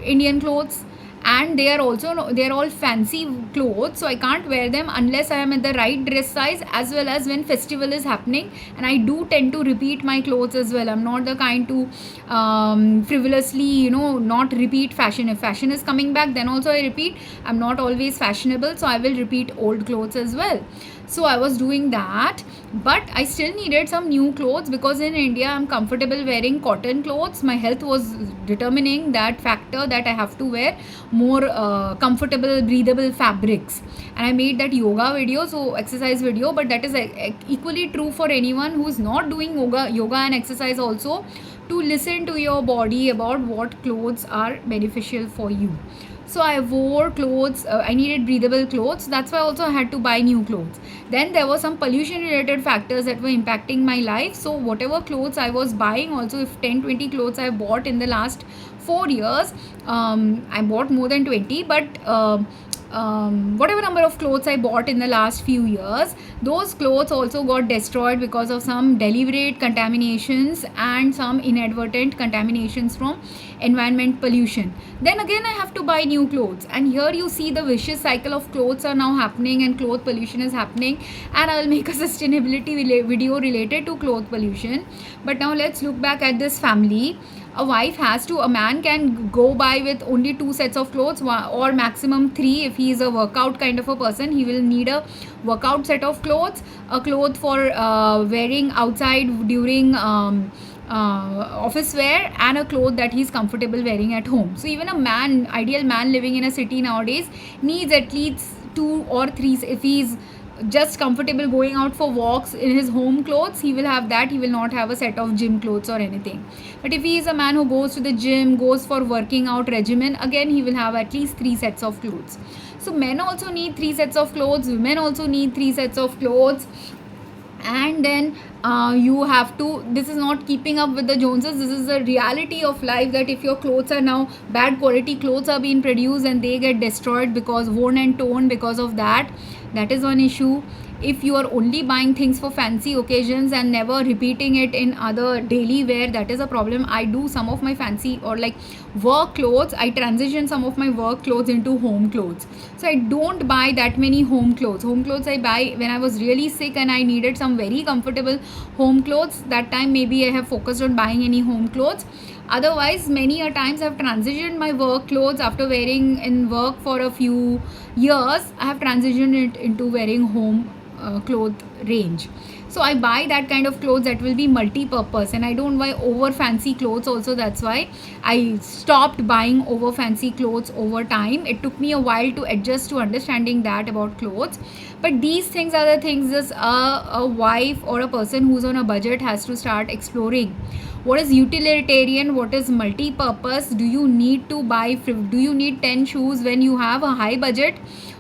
Indian clothes. And they are also, they are all fancy clothes, so I can't wear them unless I am at the right dress size, as well as when festival is happening. And I do tend to repeat my clothes as well. I'm not the kind to frivolously, not repeat fashion. If fashion is coming back, then also I repeat. I'm not always fashionable, so I will repeat old clothes as well. So I was doing that, but I still needed some new clothes, because in India I'm comfortable wearing cotton clothes. My health was determining that factor, that I have to wear more comfortable, breathable fabrics. And I made that yoga video, so exercise video, but that is equally true for anyone who's not doing yoga and exercise also, to listen to your body about what clothes are beneficial for you. So I wore clothes, I needed breathable clothes, that's why also I had to buy new clothes. Then there were some pollution related factors that were impacting my life. So whatever clothes I was buying, also if 10-20 clothes I bought in the last 4 years, I bought more than 20, but whatever number of clothes I bought in the last few years, those clothes also got destroyed because of some deliberate contaminations and some inadvertent contaminations from environment pollution. Then again I have to buy new clothes, and here you see the vicious cycle of clothes are now happening, and cloth pollution is happening. And I will make a sustainability video related to cloth pollution. But now let's look back at this family. A man can go by with only 2 sets of clothes, or maximum 3. If he is a workout kind of a person, he will need a workout set of clothes, a cloth for wearing outside during office wear, and a cloth that he's comfortable wearing at home. So even ideal man living in a city nowadays needs at least 2 or 3. If he's just comfortable going out for walks in his home clothes, he will have that. He will not have a set of gym clothes or anything. But if he is a man who goes to the gym, goes for working out regimen, again he will have at least 3 sets of clothes. So men also need 3 sets of clothes, women also need 3 sets of clothes. And then you have to, this is not keeping up with the Joneses, this is the reality of life, that if your clothes are now bad quality clothes are being produced and they get destroyed because worn and torn because of that, that is one issue. If you are only buying things for fancy occasions and never repeating it in other daily wear, that is a problem. I do some of my fancy or like work clothes, I transition some of my work clothes into home clothes. So I don't buy that many home clothes. I buy when I was really sick and I needed some very comfortable home clothes. That time maybe I have focused on buying any home clothes. Otherwise, many a times I have transitioned my work clothes after wearing in work for a few years. I have transitioned it into wearing home cloth range. So I buy that kind of clothes that will be multi-purpose, and I don't buy over fancy clothes also. That's why I stopped buying over fancy clothes over time. It took me a while to adjust to understanding that about clothes. But these things are the things just a wife or a person who's on a budget has to start exploring. What is utilitarian? What is multi-purpose? Do you need to buy? Do you need 10 shoes when you have a high budget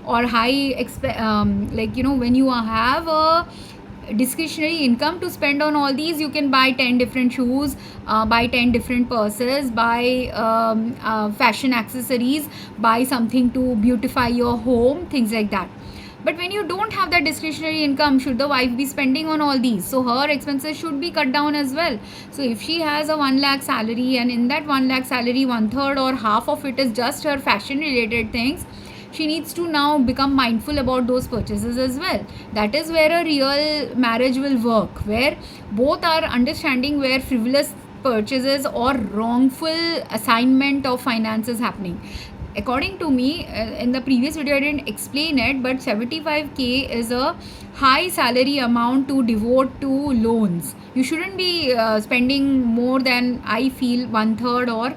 or when you have a discretionary income to spend on all these? You can buy 10 different shoes, buy 10 different purses, buy fashion accessories, buy something to beautify your home, things like that. But when you don't have that discretionary income, should the wife be spending on all these? So her expenses should be cut down as well. So if she has a 1 lakh salary, and in that 1 lakh salary 1/3 or half of it is just her fashion related things, she needs to now become mindful about those purchases as well. That is where a real marriage will work, where both are understanding where frivolous purchases or wrongful assignment of finance is happening. According to me, in the previous video I didn't explain it, but 75k is a high salary amount to devote to loans. You shouldn't be spending more than, I feel, 1/3, or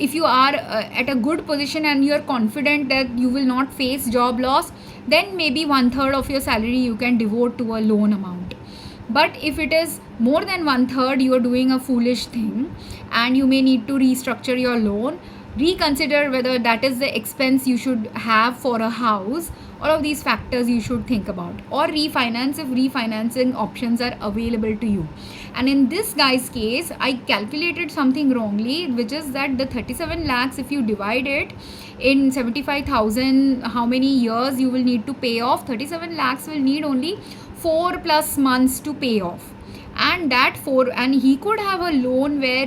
if you are at a good position and you are confident that you will not face job loss, then maybe 1/3 of your salary you can devote to a loan amount. But if it is more than 1/3, you are doing a foolish thing and you may need to restructure your loan. reconsider whether that is the expense you should have for a house. All of these factors you should think about. Or refinance if refinancing options are available to you. And in this guy's case, I calculated something wrongly, which is that the 37 lakhs, if you divide it in 75,000, how many years you will need to pay off? 37 lakhs will need only 4+ months to pay off. And he could have a loan where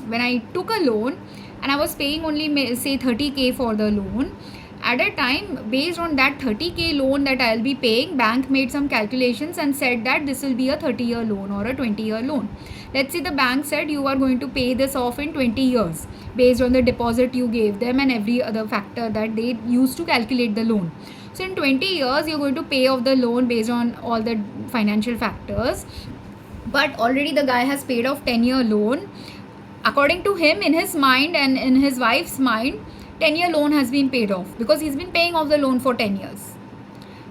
when I took a loan and I was paying only say 30k for the loan, at a time based on that 30k loan that I'll be paying, bank made some calculations and said that this will be a 30-year loan or a 20-year loan. Let's say the bank said you are going to pay this off in 20 years based on the deposit you gave them and every other factor that they used to calculate the loan. So in 20 years you're going to pay off the loan based on all the financial factors, but already the guy has paid off 10-year loan. According to him, in his mind and in his wife's mind, 10-year loan has been paid off because he's been paying off the loan for 10 years.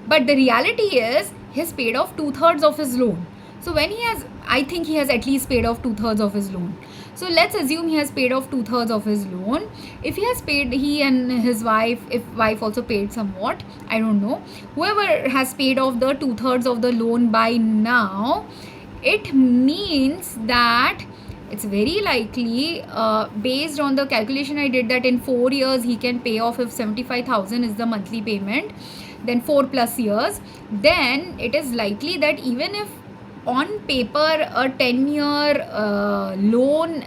But the reality is he has paid off 2/3 of his loan. So I think he has at least paid off 2/3 of his loan. So let's assume he has paid off 2/3 of his loan. If he has paid, he and his wife, if wife also paid somewhat, I don't know, whoever has paid off the 2/3 of the loan by now, it means that it's very likely, based on the calculation I did, that in 4 years he can pay off, if 75,000 is the monthly payment, then 4+ years, then it is likely that even if on paper a 10-year loan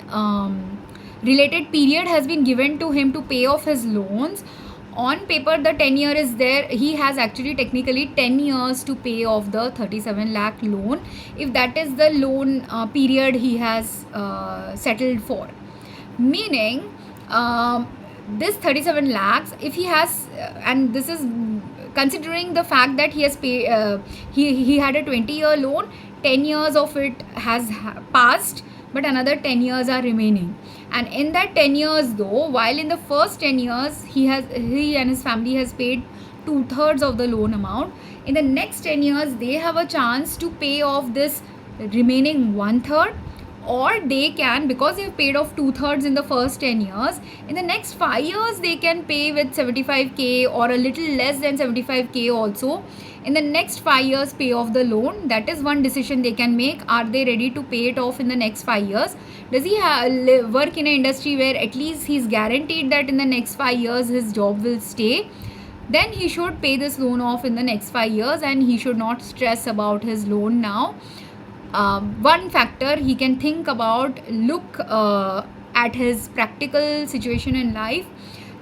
related period has been given to him to pay off his loans, on paper the 10-year is there, he has actually technically 10 years to pay off the 37 lakh loan, if that is the loan period he has settled for. Meaning this 37 lakhs, if he has, and this is considering the fact that he has paid, he had a 20-year loan, 10 years of it has passed, but another 10 years are remaining. And in that 10 years though, while in the first 10 years he and his family has paid 2/3 of the loan amount, in the next 10 years they have a chance to pay off this remaining 1/3, or they can, because they've paid off 2/3 in the first 10 years, in the next 5 years they can pay with 75k or a little less than 75k also. In the next 5 years pay off the loan. That is one decision they can make. Are they ready to pay it off in the next 5 years? Does he work in an industry where at least he's guaranteed that in the next 5 years his job will stay? Then he should pay this loan off in the next 5 years and he should not stress about his loan now. One factor he can think about, look at his practical situation in life,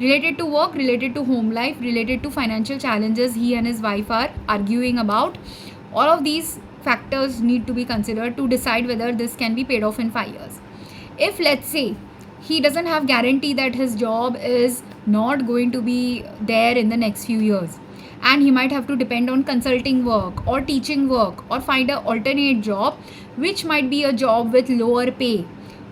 related to work, related to home life, related to financial challenges he and his wife are arguing about. All of these factors need to be considered to decide whether this can be paid off in 5 years. If let's say he doesn't have guarantee that his job is not going to be there in the next few years, and he might have to depend on consulting work or teaching work or find an alternate job, which might be a job with lower pay.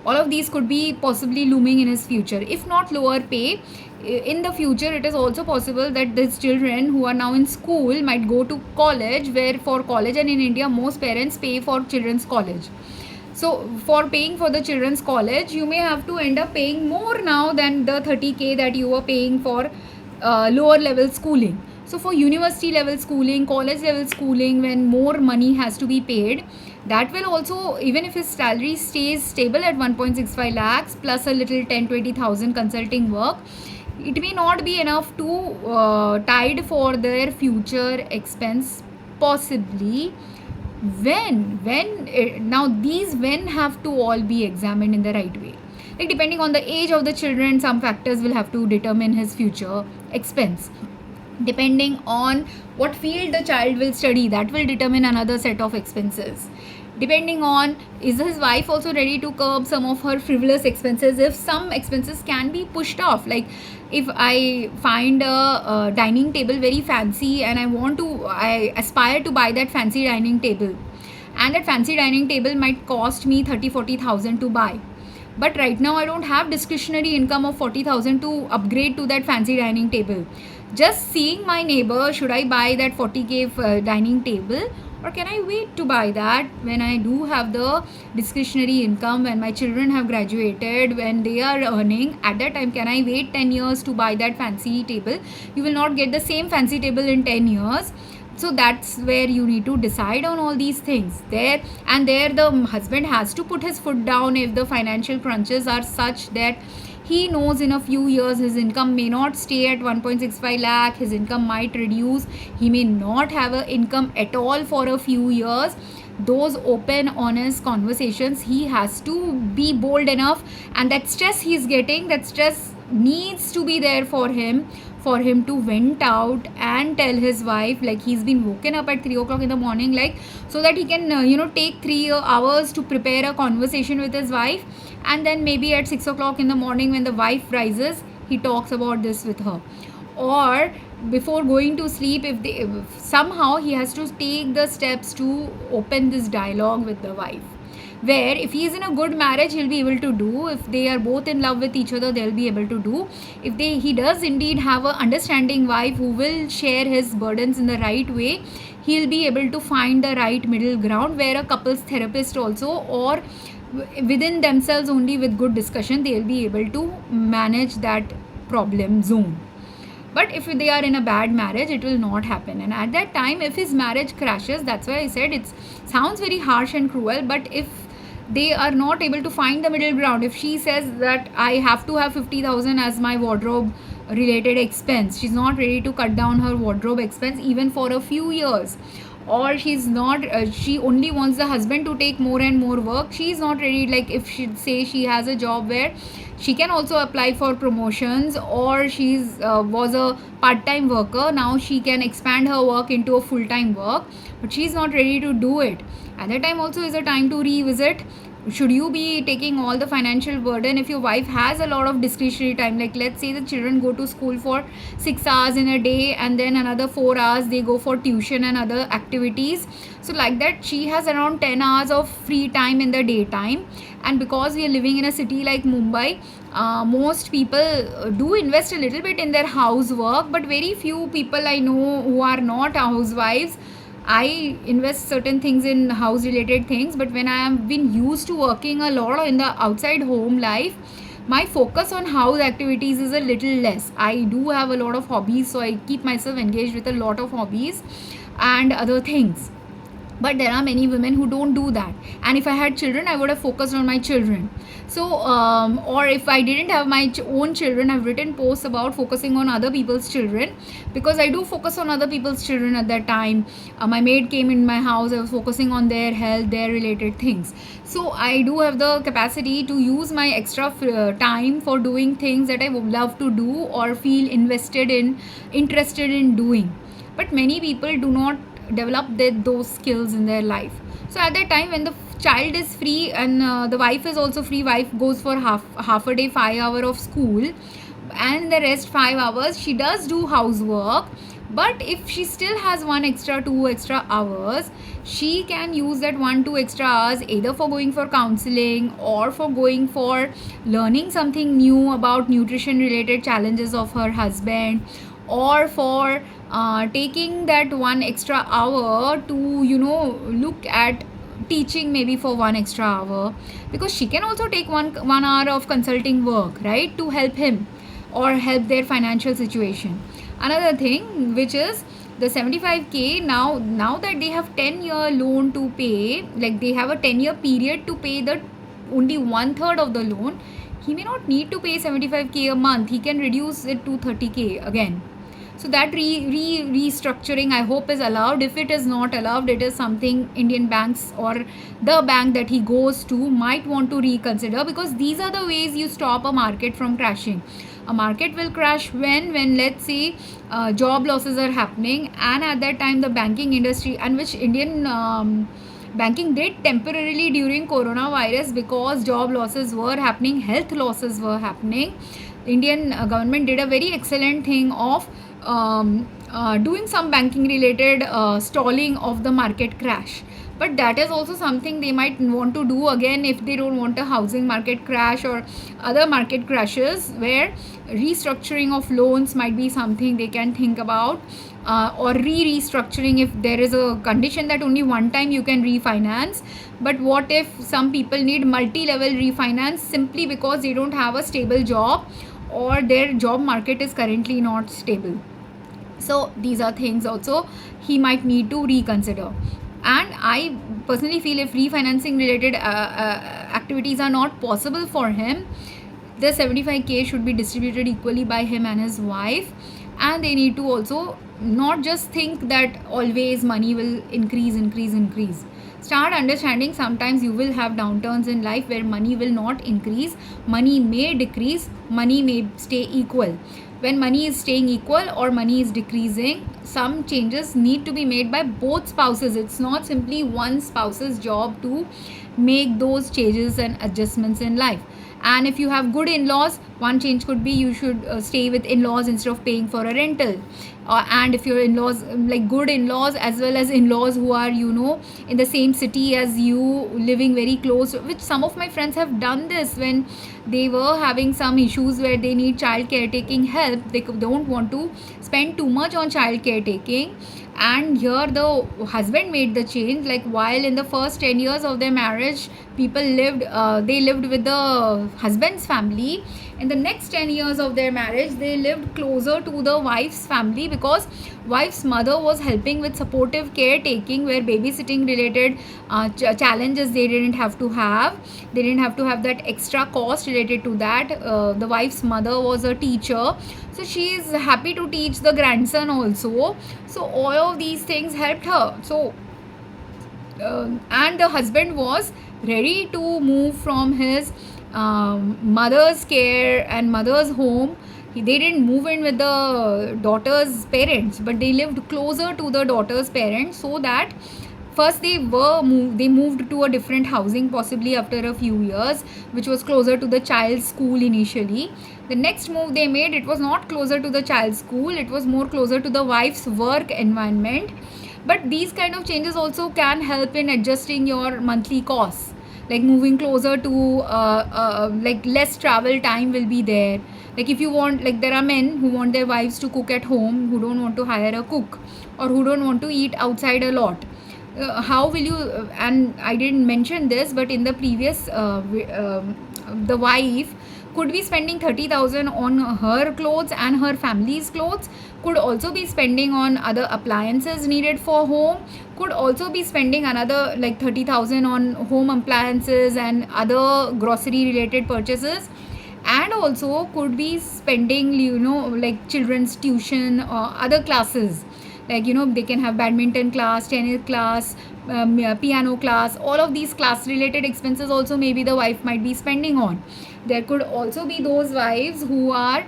All of these could be possibly looming in his future. If not lower pay, in the future it is also possible that these children who are now in school might go to college, where for college, and in India most parents pay for children's college. So for paying for the children's college, you may have to end up paying more now than the 30k that you were paying for lower level schooling. So for university level schooling, college level schooling, when more money has to be paid, that will also, even if his salary stays stable at 1.65 lakhs plus a little 10-20,000 consulting work, it may not be enough to tide for their future expense, possibly. Now these when have to all be examined in the right way. Like depending on the age of the children, some factors will have to determine his future expense. Depending on what field the child will study, that will determine another set of expenses. Depending on, is his wife also ready to curb some of her frivolous expenses? If some expenses can be pushed off, like if I find a dining table very fancy and I aspire to buy that fancy dining table, and that fancy dining table might cost me 30-40,000 to buy, but right now I don't have discretionary income of 40,000 to upgrade to that fancy dining table. Just seeing my neighbor, should I buy that 40k dining table, or can I wait to buy that when I do have the discretionary income, when my children have graduated, when they are earning? At that time, can I wait 10 years to buy that fancy table? You will not get the same fancy table in 10 years. So that's where you need to decide on all these things. There the husband has to put his foot down if the financial crunches are such that he knows in a few years his income may not stay at 1.65 lakh, his income might reduce, he may not have an income at all for a few years. Those open honest conversations, he has to be bold enough, and that stress he's getting, that stress needs to be there for him to vent out and tell his wife, like he's been woken up at 3 o'clock in the morning, like so that he can take 3 hours to prepare a conversation with his wife, and then maybe at 6 o'clock in the morning when the wife rises, he talks about this with her. Or before going to sleep, if somehow he has to take the steps to open this dialogue with the wife, where if he is in a good marriage, he'll be able to do. If they are both in love with each other, they'll be able to do. If he does indeed have a understanding wife who will share his burdens in the right way, he'll be able to find the right middle ground, where a couples therapist also, or within themselves only, with good discussion, they'll be able to manage that problem zone. But if they are in a bad marriage, it will not happen. And at that time, if his marriage crashes, that's why I said it sounds very harsh and cruel, but if they are not able to find the middle ground, if she says that I have to have 50,000 as my wardrobe related expense, she's not ready to cut down her wardrobe expense even for a few years, or she's not she only wants the husband to take more and more work, she's not ready. Like if she say she has a job where she can also apply for promotions, or she's was a part-time worker, now she can expand her work into a full-time work, but she's not ready to do it. At that time also is a time to revisit, should you be taking all the financial burden if your wife has a lot of discretionary time? Like let's say the children go to school for 6 hours in a day, and then another 4 hours they go for tuition and other activities, so like that she has around 10 hours of free time in the daytime. And because we are living in a city like Mumbai, most people do invest a little bit in their housework, but very few people I know who are not housewives. I invest certain things in house related things, but when I have been used to working a lot in the outside home life, my focus on house activities is a little less. I do have a lot of hobbies, so I keep myself engaged with a lot of hobbies and other things. But there are many women who don't do that, and if I had children, I would have focused on my children. So or if I didn't have my own children, I've written posts about focusing on other people's children, because I do focus on other people's children. At that time, my maid came in my house, I was focusing on their health, their related things. So I do have the capacity to use my extra time for doing things that I would love to do or feel interested in doing. But many people do not develop those skills in their life. So at that time when the child is free, and the wife is also free, wife goes for half a day, 5 hour of school, and the rest 5 hours she does do housework. But if she still has 2 extra hours, she can use that 2 extra hours either for going for counseling, or for going for learning something new about nutrition related challenges of her husband, or for taking that 1 extra hour to look at teaching maybe for 1 extra hour, because she can also take one hour of consulting work, right, to help him or help their financial situation. Another thing, which is the 75k, now that they have 10-year loan to pay, like they have a 10-year period to pay the only 1/3 of the loan, he may not need to pay 75k a month, he can reduce it to 30k again. So that restructuring, I hope, is allowed. If it is not allowed, it is something Indian banks or the bank that he goes to might want to reconsider, because these are the ways you stop a market from crashing. A market will crash when let's say job losses are happening, and at that time the banking industry, and which Indian banking did temporarily during coronavirus, because job losses were happening, health losses were happening. Indian government did a very excellent thing of doing some banking related stalling of the market crash. But that is also something they might want to do again if they don't want a housing market crash or other market crashes, where restructuring of loans might be something they can think about. or restructuring if there is a condition that only one time you can refinance. But what if some people need multi-level refinance simply because they don't have a stable job or their job market is currently not stable? So these are things also he might need to reconsider. And I personally feel if refinancing related activities are not possible for him, the 75k should be distributed equally by him and his wife. And they need to also not just think that always money will increase. Start understanding sometimes you will have downturns in life where money will not increase, money may decrease, money may stay equal. When money is staying equal or money is decreasing, some changes need to be made by both spouses. It's not simply one spouse's job to make those changes and adjustments in life. And if you have good in-laws, one change could be you should stay with in-laws instead of paying for a rental. And if your in-laws, like good in-laws as well as in-laws who are in the same city as you, living very close, which some of my friends have done this when they were having some issues where they need child caretaking help. They don't want to spend too much on child caretaking, and here the husband made the change. Like while in the first 10 years of their marriage people lived they lived with the husband's family, in the next 10 years of their marriage they lived closer to the wife's family because wife's mother was helping with supportive caretaking, where babysitting related challenges they didn't have to have. They didn't have to have that extra cost related to that. The wife's mother was a teacher, so she is happy to teach the grandson also. So all of these things helped her. So and the husband was ready to move from his mother's care and mother's home. They didn't move in with the daughter's parents, but they lived closer to the daughter's parents, so that first they moved to a different housing possibly after a few years, which was closer to the child's school initially. The next move they made, it was not closer to the child's school, it was more closer to the wife's work environment. But these kind of changes also can help in adjusting your monthly costs, like moving closer to like less travel time will be there. Like if you want, like there are men who want their wives to cook at home, who don't want to hire a cook, or who don't want to eat outside a lot. How will you, and I didn't mention this, but in the previous the wife could be spending 30,000 on her clothes and her family's clothes, could also be spending on other appliances needed for home, could also be spending another like 30,000 on home appliances and other grocery related purchases, and also could be spending like children's tuition or other classes. Like they can have badminton class, tennis class, piano class. All of these class related expenses also maybe the wife might be spending on. There could also be those wives who are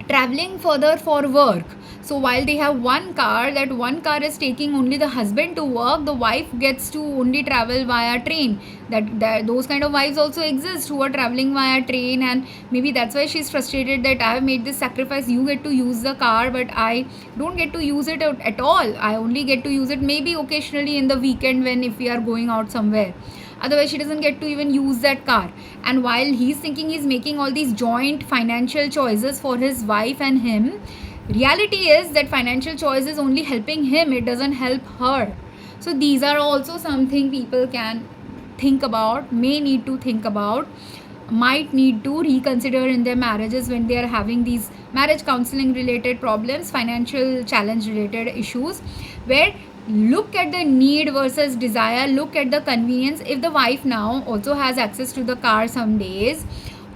traveling further for work. So while they have one car, that one car is taking only the husband to work, the wife gets to only travel via train. That those kind of wives also exist who are traveling via train, and maybe that's why she's frustrated that I have made this sacrifice. You get to use the car, but I don't get to use it at all. I only get to use it maybe occasionally in the weekend when if we are going out somewhere. Otherwise she doesn't get to even use that car. And while he's thinking he's making all these joint financial choices for his wife and him, reality is that financial choice is only helping him, it doesn't help her. So these are also something people can think about, may need to think about, might need to reconsider in their marriages when they are having these marriage counseling related problems, financial challenge related issues, where look at the need versus desire, look at the convenience. If the wife now also has access to the car some days,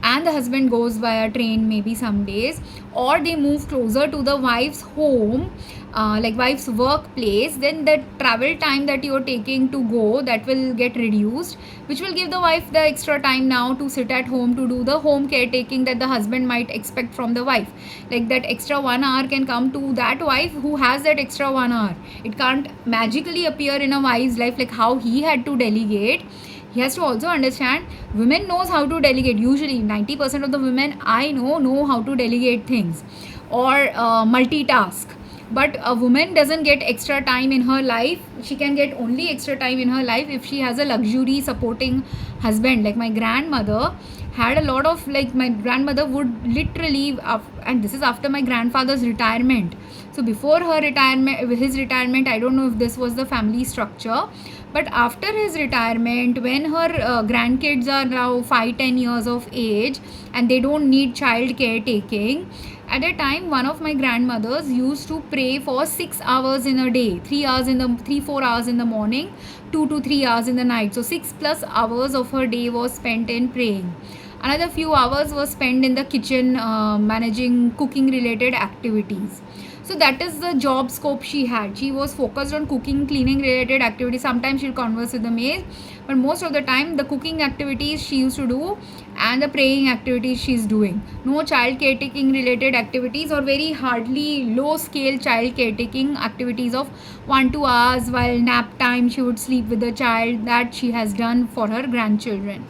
and the husband goes via train maybe some days, or they move closer to the wife's home, like wife's workplace, then the travel time that you're taking to go, that will get reduced, which will give the wife the extra time now to sit at home to do the home caretaking that the husband might expect from the wife. Like that extra 1 hour can come to that wife who has that extra 1 hour. It can't magically appear in a wife's life like how he had to delegate. He has to also understand women knows how to delegate. Usually 90% of the women I know how to delegate things or multitask. But a woman doesn't get extra time in her life. She can get only extra time in her life if she has a luxury supporting husband. Like my grandmother had a lot of, like, my grandmother would literally, and this is after my grandfather's retirement. So before her retirement, his retirement, I don't know if this was the family structure, but after his retirement, when her grandkids are now 5-10 years of age and they don't need child caretaking, at a time one of my grandmothers used to pray for 6 hours in a day, 3 4 hours in the morning, 2 to 3 hours in the night. So 6 plus hours of her day was spent in praying. Another few hours was spent in the kitchen, managing cooking related activities. So that is the job scope she had. She was focused on cooking, cleaning related activities. Sometimes she'll converse with the maid, but most of the time the cooking activities she used to do and the praying activities she's doing. No child caretaking related activities, or very hardly low scale child caretaking activities of 1-2 hours while nap time she would sleep with the child, that she has done for her grandchildren,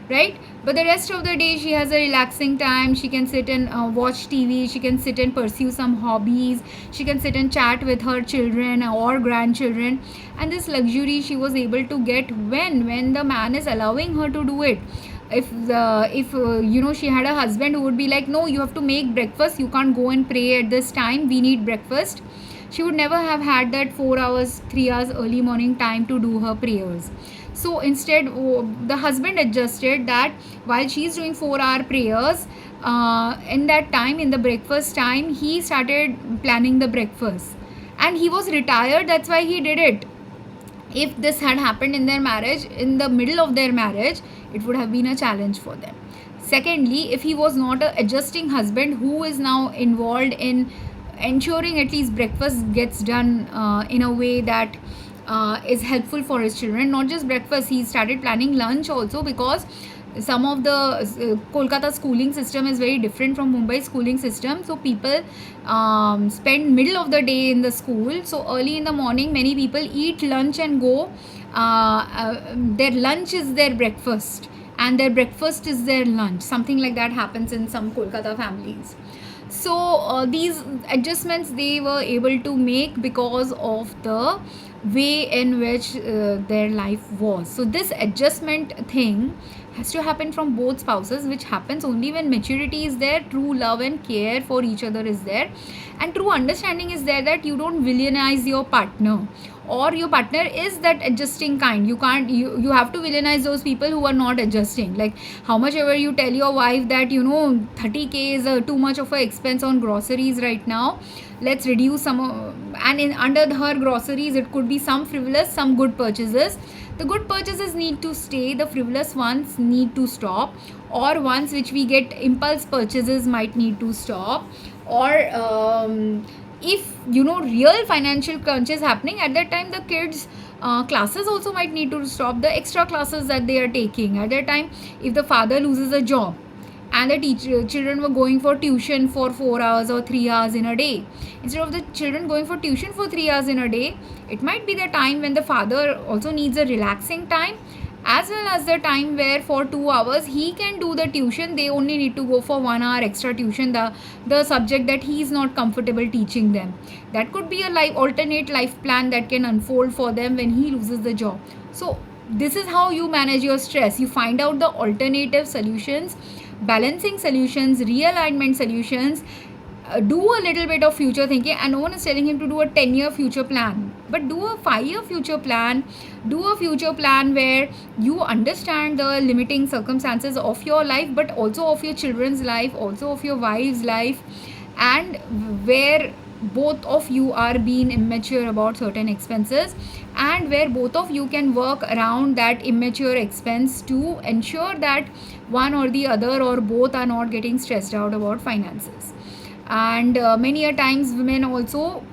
right? But the rest of the day she has a relaxing time. She can sit and watch TV, she can sit and pursue some hobbies, she can sit and chat with her children or grandchildren. And this luxury she was able to get when the man is allowing her to do it. If she had a husband who would be like, no, you have to make breakfast, you can't go and pray at this time, we need breakfast, she would never have had that 4 hours 3 hours early morning time to do her prayers. So instead, the husband adjusted that while she's doing 4-hour prayers, in that time, in the breakfast time, he started planning the breakfast. And he was retired, that's why he did it. If this had happened in their marriage, in the middle of their marriage, it would have been a challenge for them. Secondly, if he was not an adjusting husband who is now involved in ensuring at least breakfast gets done in a way that is helpful for his children. Not just breakfast, he started planning lunch also, because some of the Kolkata schooling system is very different from Mumbai schooling system. So people spend middle of the day in the school. So early in the morning, many people eat lunch and go. Their lunch is their breakfast and their breakfast is their lunch. Something like that happens in some Kolkata families. So these adjustments they were able to make because of the way in which their life was. So this adjustment thing has to happen from both spouses, which happens only when maturity is there, true love and care for each other is there, and true understanding is there, that you don't villainize your partner, or your partner is that adjusting kind. You have to villainize those people who are not adjusting. Like, how much ever you tell your wife that 30k is too much of an expense on groceries right now, let's reduce some, and in under her groceries it could be some frivolous, some good purchases. The good purchases need to stay, the frivolous ones need to stop, or ones which we get impulse purchases might need to stop. Or if real financial crunch is happening, at that time the kids classes also might need to stop, the extra classes that they are taking. At that time, if the father loses a job and the children were going for tuition for 4 hours or 3 hours in a day, instead of the children going for tuition for 3 hours in a day, it might be the time when the father also needs a relaxing time, as well as the time where for 2 hours he can do the tuition. They only need to go for 1 hour extra tuition, the subject that he is not comfortable teaching them. That could be a alternate life plan that can unfold for them when he loses the job. So this is how you manage your stress. You find out the alternative solutions, balancing solutions, realignment solutions. Do a little bit of future thinking, and no one is telling him to do a 10-year future plan, but do a 5-year future plan. Do a future plan where you understand the limiting circumstances of your life, but also of your children's life, also of your wife's life, and where both of you are being immature about certain expenses, and where both of you can work around that immature expense to ensure that one or the other or both are not getting stressed out about finances. And many a times women also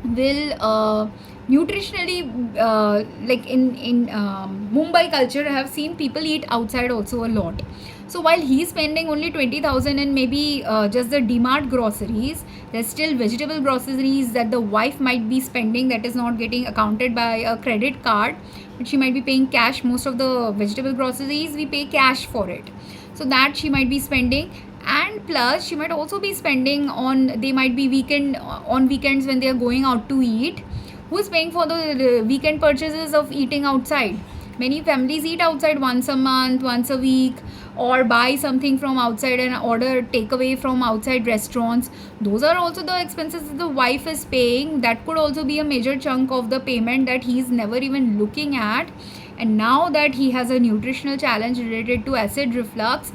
will nutritionally, like in Mumbai culture, I have seen people eat outside also a lot. So while he's spending only 20,000 in maybe just the DMart groceries, there's still vegetable groceries that the wife might be spending that is not getting accounted by a credit card, but she might be paying cash. Most of the vegetable groceries we pay cash for it, so that she might be spending. And plus she might also be spending on, they might be weekends when they are going out to eat. Who's paying for the weekend purchases of eating outside? Many families eat outside once a month, once a week, or buy something from outside and order takeaway from outside restaurants. Those are also the expenses that the wife is paying. That could also be a major chunk of the payment that he's never even looking at. And now that he has a nutritional challenge related to acid reflux,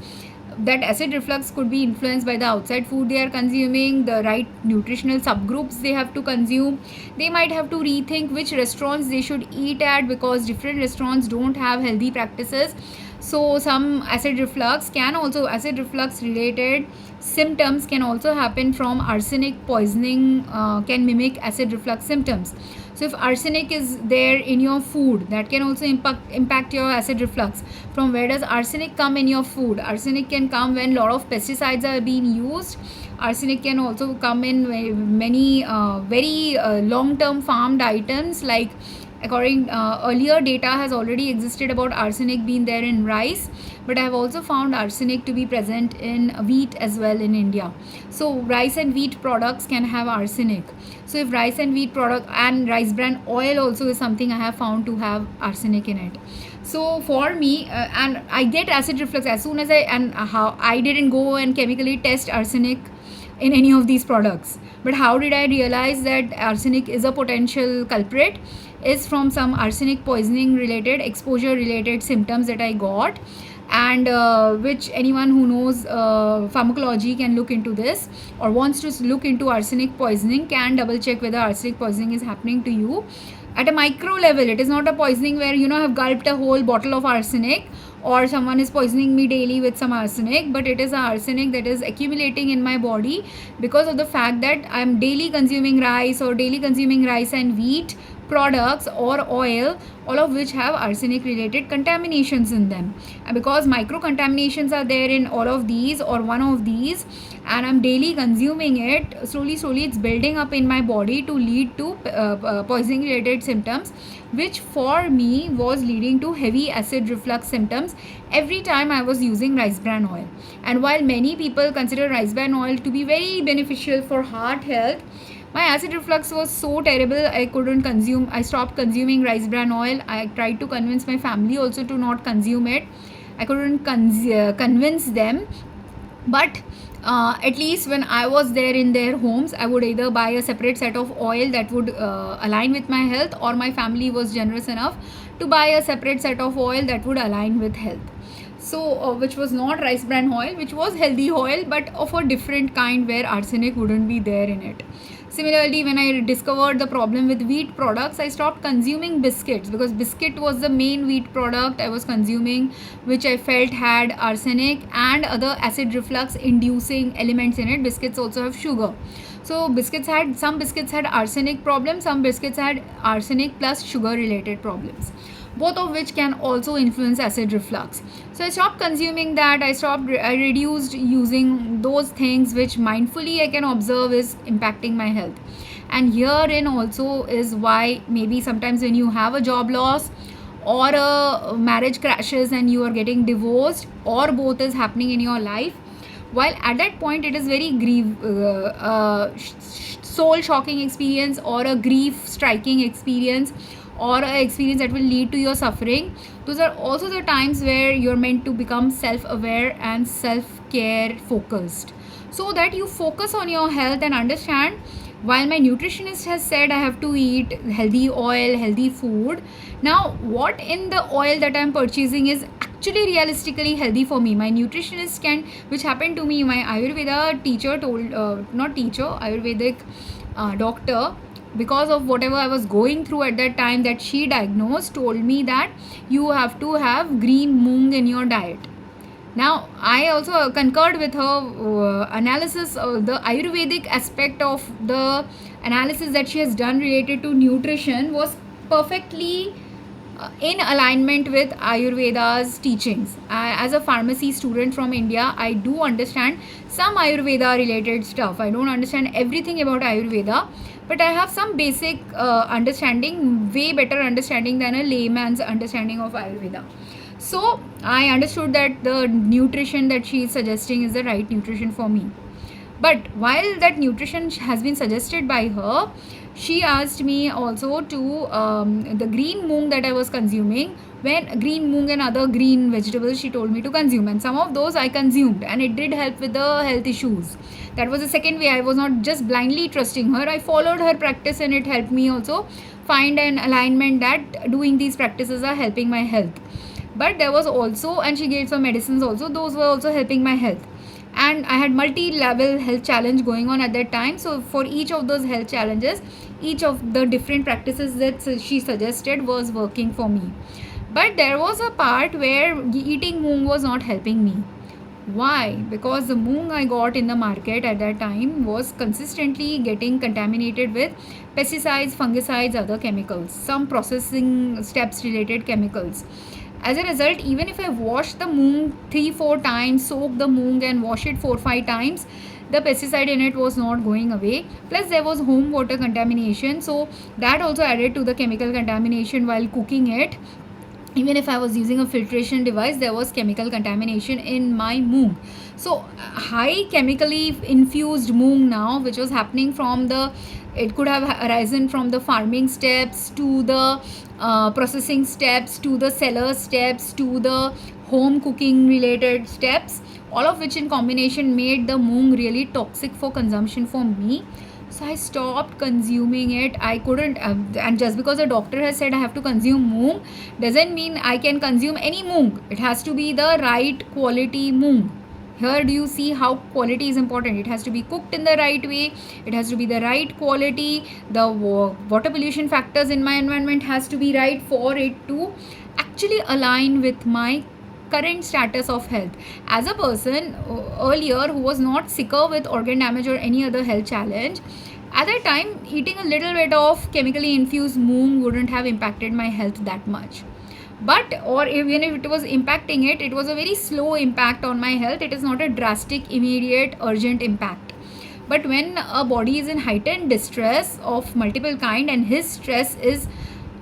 that acid reflux could be influenced by the outside food they are consuming, the right nutritional subgroups they have to consume. They might have to rethink which restaurants they should eat at, because different restaurants don't have healthy practices. So some acid reflux related symptoms can also happen from arsenic poisoning, can mimic acid reflux symptoms. So if arsenic is there in your food, that can also impact your acid reflux. From where does arsenic come in your food? Arsenic can come when a lot of pesticides are being used. Arsenic can also come in many very long-term farmed items, like according earlier data has already existed about arsenic being there in rice, but I have also found arsenic to be present in wheat as well in India. So rice and wheat products can have arsenic. So if rice and wheat product and rice bran oil also is something I have found to have arsenic in it. So for me, and I get acid reflux as soon as how I didn't go and chemically test arsenic in any of these products. But how did I realize that arsenic is a potential culprit? Is from some arsenic poisoning related, exposure related symptoms that I got, and which anyone who knows pharmacology can look into this, or wants to look into arsenic poisoning can double check whether arsenic poisoning is happening to you at a micro level. It is not a poisoning where I've gulped a whole bottle of arsenic, or someone is poisoning me daily with some arsenic, but it is arsenic that is accumulating in my body because of the fact that I am daily consuming rice, or daily consuming rice and wheat products or oil, all of which have arsenic related contaminations in them. And because micro contaminations are there in all of these or one of these, and I'm daily consuming it, slowly it's building up in my body to lead to poisoning related symptoms, which for me was leading to heavy acid reflux symptoms every time I was using rice bran oil. And while many people consider rice bran oil to be very beneficial for heart health, my acid reflux was so terrible, I stopped consuming rice bran oil. I tried to convince my family also to not consume it. I couldn't convince them. But at least when I was there in their homes, I would either buy a separate set of oil that would align with my health, or my family was generous enough to buy a separate set of oil that would align with health. So which was not rice bran oil, which was healthy oil, but of a different kind where arsenic wouldn't be there in it. Similarly, when I discovered the problem with wheat products, I stopped consuming biscuits, because biscuit was the main wheat product I was consuming, which I felt had arsenic and other acid reflux inducing elements in it. Biscuits also have sugar. So some biscuits had arsenic problems, some biscuits had arsenic plus sugar related problems, both of which can also influence acid reflux. So I stopped consuming that. I reduced using those things which mindfully I can observe is impacting my health. And herein also is why maybe sometimes when you have a job loss, or a marriage crashes and you are getting divorced, or both is happening in your life, while at that point it is very soul shocking experience, or a grief striking experience, or an experience that will lead to your suffering, those are also the times where you're meant to become self-aware and self-care focused, so that you focus on your health and understand, while my nutritionist has said I have to eat healthy oil, healthy food, now what in the oil that I'm purchasing is actually realistically healthy for me. My nutritionist which happened to me, my Ayurveda teacher Ayurvedic doctor, because of whatever I was going through at that time that she diagnosed, told me that you have to have green moong in your diet. Now, I also concurred with her analysis, the Ayurvedic aspect of the analysis that she has done related to nutrition was perfectly in alignment with Ayurveda's teachings. As a pharmacy student from India, I do understand some Ayurveda related stuff. I don't understand everything about Ayurveda, but I have some basic understanding, way better understanding than a layman's understanding of Ayurveda. So I understood that the nutrition that she is suggesting is the right nutrition for me. But while that nutrition has been suggested by her, She asked me also to the green moong that I was consuming, when green moong and other green vegetables she told me to consume, and some of those I consumed, and it did help with the health issues. That was the second way. I was not just blindly trusting her, I followed her practice, and it helped me also find an alignment that doing these practices are helping my health. But there was also, and she gave some medicines also, those were also helping my health. And I had multi-level health challenge going on at that time, so for each of those health challenges, each of the different practices that she suggested was working for me. But there was a part where eating moong was not helping me. Why? Because the moong I got in the market at that time was consistently getting contaminated with pesticides, fungicides, other chemicals, some processing steps related chemicals. As a result, even if I wash the moong 3-4 times, soak the moong and wash it 4-5 times, the pesticide in it was not going away. Plus there was home water contamination, so that also added to the chemical contamination while cooking it. Even if I was using a filtration device, there was chemical contamination in my moong. So high chemically infused moong now, which was happening from the, it could have arisen from the farming steps to the processing steps to the cellar steps to the home cooking related steps, all of which in combination made the moong really toxic for consumption for me. So I stopped consuming it. I couldn't, and just because a doctor has said I have to consume moong doesn't mean I can consume any moong. It has to be the right quality moong. Here do you see how quality is important? It has to be cooked in the right way, it has to be the right quality, the water pollution factors in my environment has to be right for it to actually align with my current status of health. As a person earlier who was not sicker with organ damage or any other health challenge, at that time eating a little bit of chemically infused moong wouldn't have impacted my health that much. But, or even if it was impacting it, it was a very slow impact on my health. It is not a drastic, immediate, urgent impact. But when a body is in heightened distress of multiple kind, and his stress is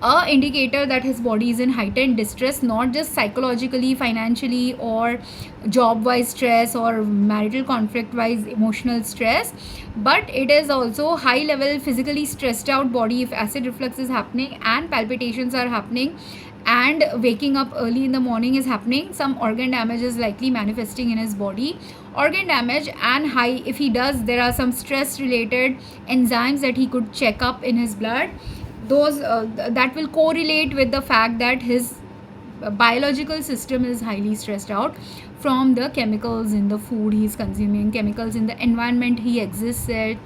a indicator that his body is in heightened distress, not just psychologically, financially, or job wise stress or marital conflict wise emotional stress, but it is also high level physically stressed out body. If acid reflux is happening and palpitations are happening and waking up early in the morning is happening, some organ damage is likely manifesting in his body. Organ damage and high, if he does, there are some stress related enzymes that he could check up in his blood, those that will correlate with the fact that his biological system is highly stressed out from the chemicals in the food he is consuming, chemicals in the environment he exists at,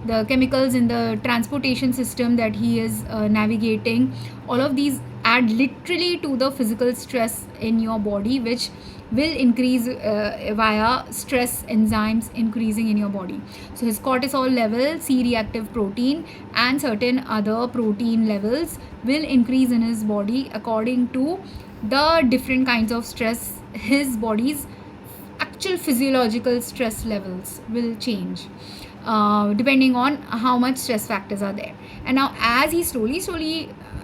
the chemicals in the transportation system that he is navigating. All of these add literally to the physical stress in your body, which will increase via stress enzymes increasing in your body. So his cortisol level, C-reactive protein, and certain other protein levels will increase in his body according to the different kinds of stress. His body's actual physiological stress levels will change depending on how much stress factors are there. And now as he slowly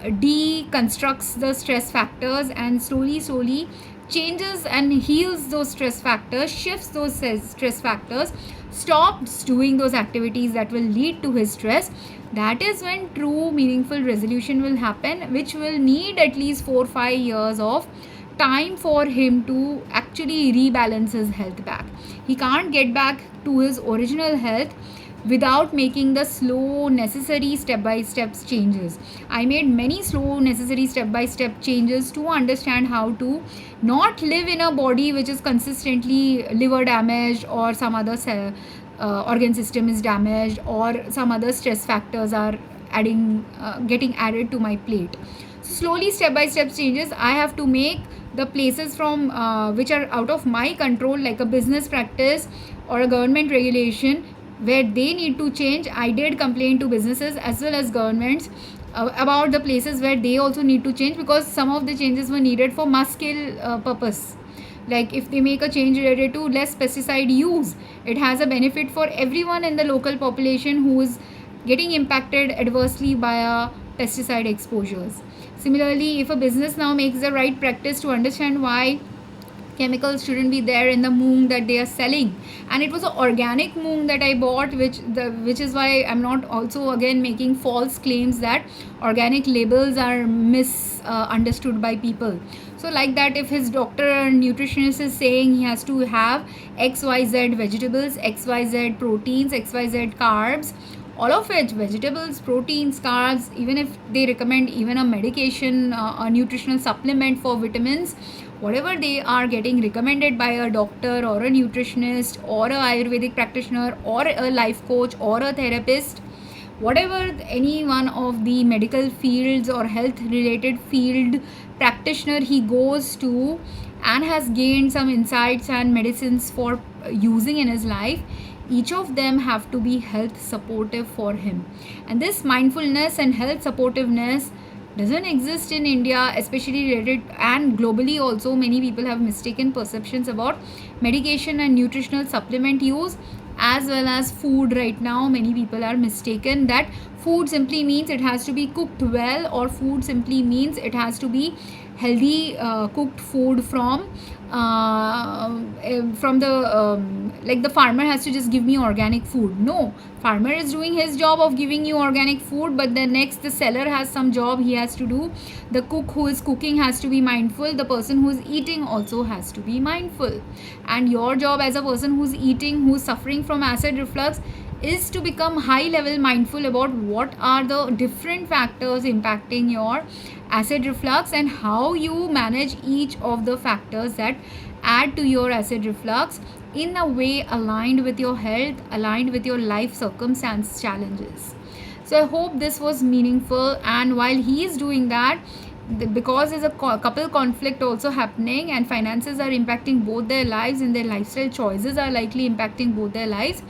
deconstructs the stress factors and slowly changes and heals those stress factors, shifts those stress factors, stops doing those activities that will lead to his stress, that is when true meaningful resolution will happen, which will need at least 4-5 years of time for him to actually rebalance his health back. He can't get back to his original health without making the slow necessary step-by-step changes. I made many slow necessary step-by-step changes to understand how to not live in a body which is consistently liver damaged or some other organ system is damaged or some other stress factors are getting added to my plate. So slowly step-by-step changes I have to make. The places from which are out of my control, like a business practice or a government regulation, where they need to change, I did complain to businesses as well as governments about the places where they also need to change, because some of the changes were needed for mass scale purpose. Like if they make a change related to less pesticide use, it has a benefit for everyone in the local population who is getting impacted adversely by pesticide exposures. Similarly, if a business now makes the right practice to understand why chemicals shouldn't be there in the moong that they are selling. And it was an organic moong that I bought, which is why I'm not also again making false claims that organic labels are misunderstood by people. So like that, if his doctor or nutritionist is saying he has to have xyz vegetables, xyz proteins, xyz carbs, all of it, vegetables, proteins, carbs, even if they recommend even a medication, a nutritional supplement for vitamins, whatever they are getting recommended by a doctor or a nutritionist or a ayurvedic practitioner or a life coach or a therapist, whatever any one of the medical fields or health related field practitioner he goes to and has gained some insights and medicines for using in his life, each of them have to be health supportive for him. And this mindfulness and health supportiveness doesn't exist in India, especially related, and globally also many people have mistaken perceptions about medication and nutritional supplement use, as well as food. Right now many people are mistaken that food simply means it has to be cooked well, or food simply means it has to be healthy cooked food from the like the farmer has to just give me organic food. No, farmer is doing his job of giving you organic food, but the next the seller has some job he has to do. The cook who is cooking has to be mindful, the person who is eating also has to be mindful. And your job as a person who's eating, who's suffering from acid reflux, is to become high level mindful about what are the different factors impacting your acid reflux and how you manage each of the factors that add to your acid reflux in a way aligned with your health, aligned with your life circumstance challenges. So I hope this was meaningful. And while he is doing that, because there's a couple conflict also happening and finances are impacting both their lives and their lifestyle choices are likely impacting both their lives,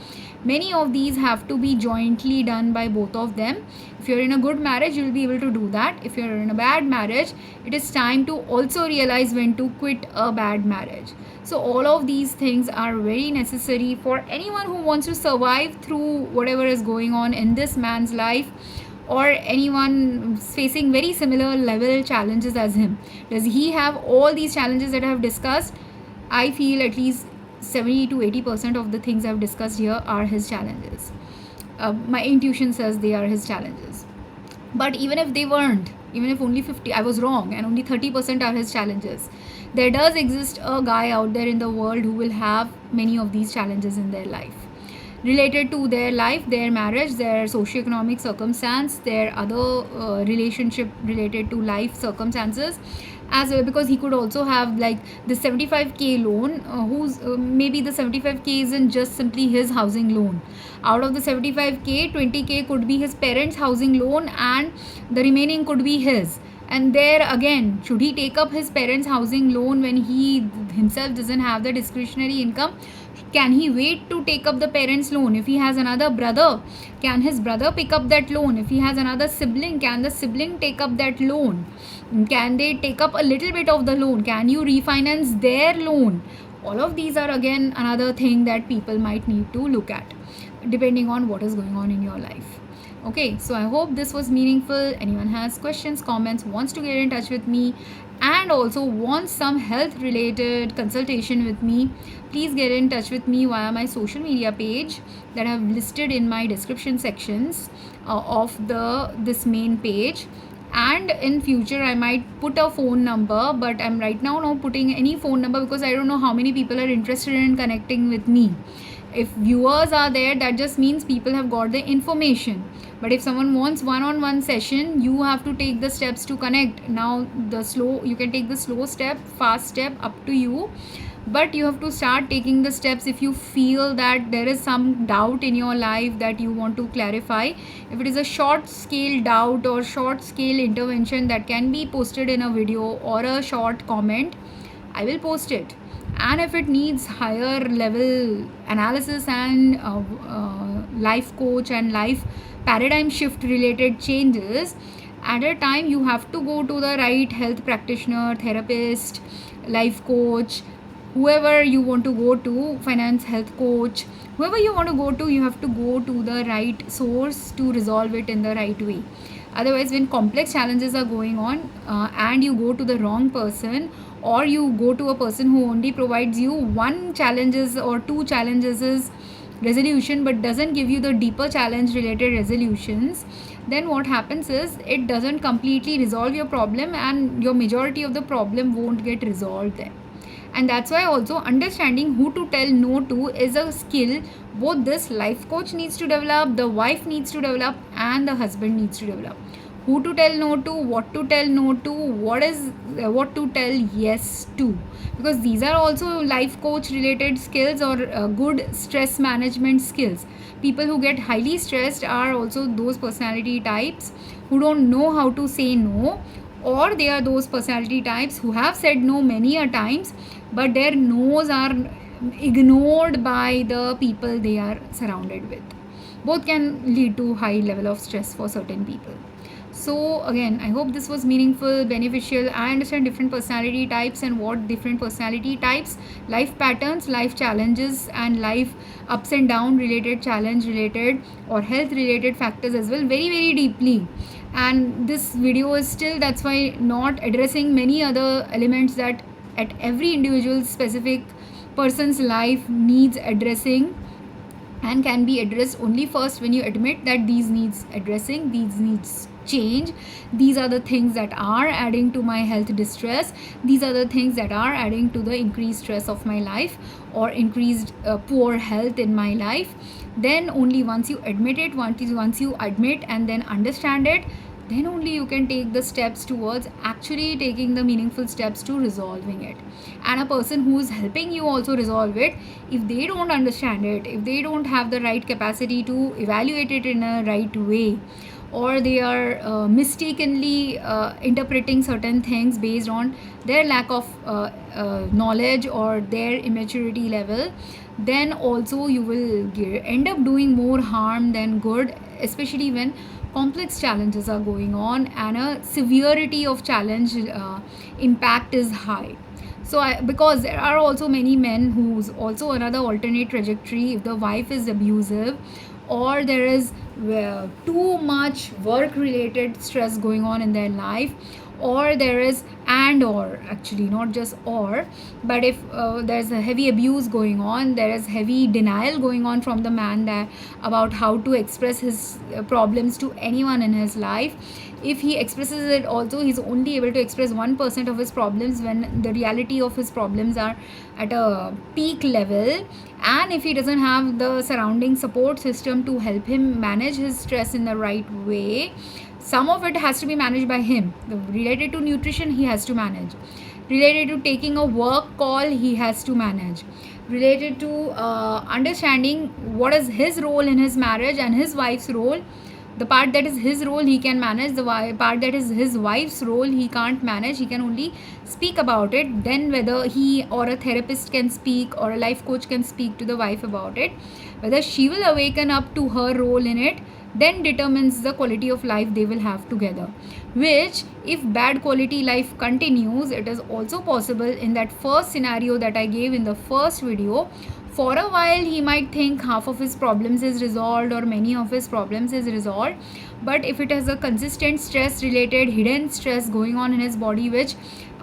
many of these have to be jointly done by both of them. If you're in a good marriage, you'll be able to do that. If you're in a bad marriage, it is time to also realize when to quit a bad marriage. So all of these things are very necessary for anyone who wants to survive through whatever is going on in this man's life, or anyone facing very similar level challenges as him. Does he have all these challenges that I have discussed? I feel at least 70 to 80% of the things I've discussed here are his challenges. My intuition says they are his challenges. But even if they weren't, even if only 50, I was wrong, and only 30% are his challenges, there does exist a guy out there in the world who will have many of these challenges in their life, related to their life, their marriage, their socioeconomic circumstance, their other relationship related to life circumstances as well. Because he could also have like the 75k loan, who's maybe the 75k isn't just simply his housing loan. Out of the 75k, 20k could be his parents' housing loan and the remaining could be his. And there again, should he take up his parents' housing loan when he himself doesn't have the discretionary income? Can he wait to take up the parents' loan? If he has another brother, can his brother pick up that loan? If he has another sibling, can the sibling take up that loan? Can they take up a little bit of the loan? Can you refinance their loan? All of these are again another thing that people might need to look at depending on what is going on in your life. Okay, so I hope this was meaningful. Anyone has questions, comments, wants to get in touch with me, and also wants some health related consultation with me, please get in touch with me via my social media page that I have listed in my description sections of this main page. And in future I might put a phone number, but I'm right now not putting any phone number because I don't know how many people are interested in connecting with me. If viewers are there, that just means people have got the information. But if someone wants one-on-one session, you have to take the steps to connect. Now you can take the slow step, fast step, up to you, but you have to start taking the steps if you feel that there is some doubt in your life that you want to clarify. If it is a short scale doubt or short scale intervention that can be posted in a video or a short comment, I will post it. And if it needs higher level analysis and life coach and life paradigm shift related changes, at a time you have to go to the right health practitioner, therapist, life coach, whoever you want to go to, finance health coach, whoever you want to go to, you have to go to the right source to resolve it in the right way. Otherwise, when complex challenges are going on and you go to the wrong person, or you go to a person who only provides you one challenges or two challenges resolution but doesn't give you the deeper challenge related resolutions, then what happens is it doesn't completely resolve your problem and your majority of the problem won't get resolved there. And that's why also understanding who to tell no to is a skill both this life coach needs to develop, the wife needs to develop, and the husband needs to develop. Who to tell no to, what to tell no to, what to tell yes to, because these are also life coach related skills or good stress management skills. People who get highly stressed are also those personality types who don't know how to say no, or they are those personality types who have said no many a times but their no's are ignored by the people they are surrounded with. Both can lead to high level of stress for certain people. So again, I hope this was meaningful, beneficial. I understand different personality types and what different personality types, life patterns, life challenges, and life ups and down related, challenge related, or health related factors as well, very very deeply. And this video is still, that's why, not addressing many other elements that at every individual specific person's life needs addressing, and can be addressed only first when you admit that these needs addressing, these needs change, these are the things that are adding to my health distress, these are the things that are adding to the increased stress of my life or increased poor health in my life. Then only once you admit it, once you admit and then understand it, then only you can take the steps towards actually taking the meaningful steps to resolving it. And a person who is helping you also resolve it, if they don't understand it, if they don't have the right capacity to evaluate it in a right way, or they are mistakenly interpreting certain things based on their lack of knowledge or their immaturity level, then also you will end up doing more harm than good, especially when complex challenges are going on and a severity of challenge impact is high. So because there are also many men who's also another alternate trajectory, if the wife is abusive or there is too much work related stress going on in their life, or there is, and or actually not just or, but if there's a heavy abuse going on, there is heavy denial going on from the man that about how to express his problems to anyone in his life. If he expresses it also, he's only able to express 1% of his problems when the reality of his problems are at a peak level. And if he doesn't have the surrounding support system to help him manage his stress in the right way, some of it has to be managed by him. Related to nutrition, he has to manage. Related to taking a work call, he has to manage. Related to understanding what is his role in his marriage and his wife's role, the part that is his role he can manage, the part that is his wife's role he can't manage, he can only speak about it. Then whether he or a therapist can speak or a life coach can speak to the wife about it, whether she will awaken up to her role in it, then determines the quality of life they will have together. Which, if bad quality life continues, it is also possible in that first scenario that I gave in the first video. For a while he might think half of his problems is resolved or many of his problems is resolved, but if it has a consistent stress related hidden stress going on in his body, which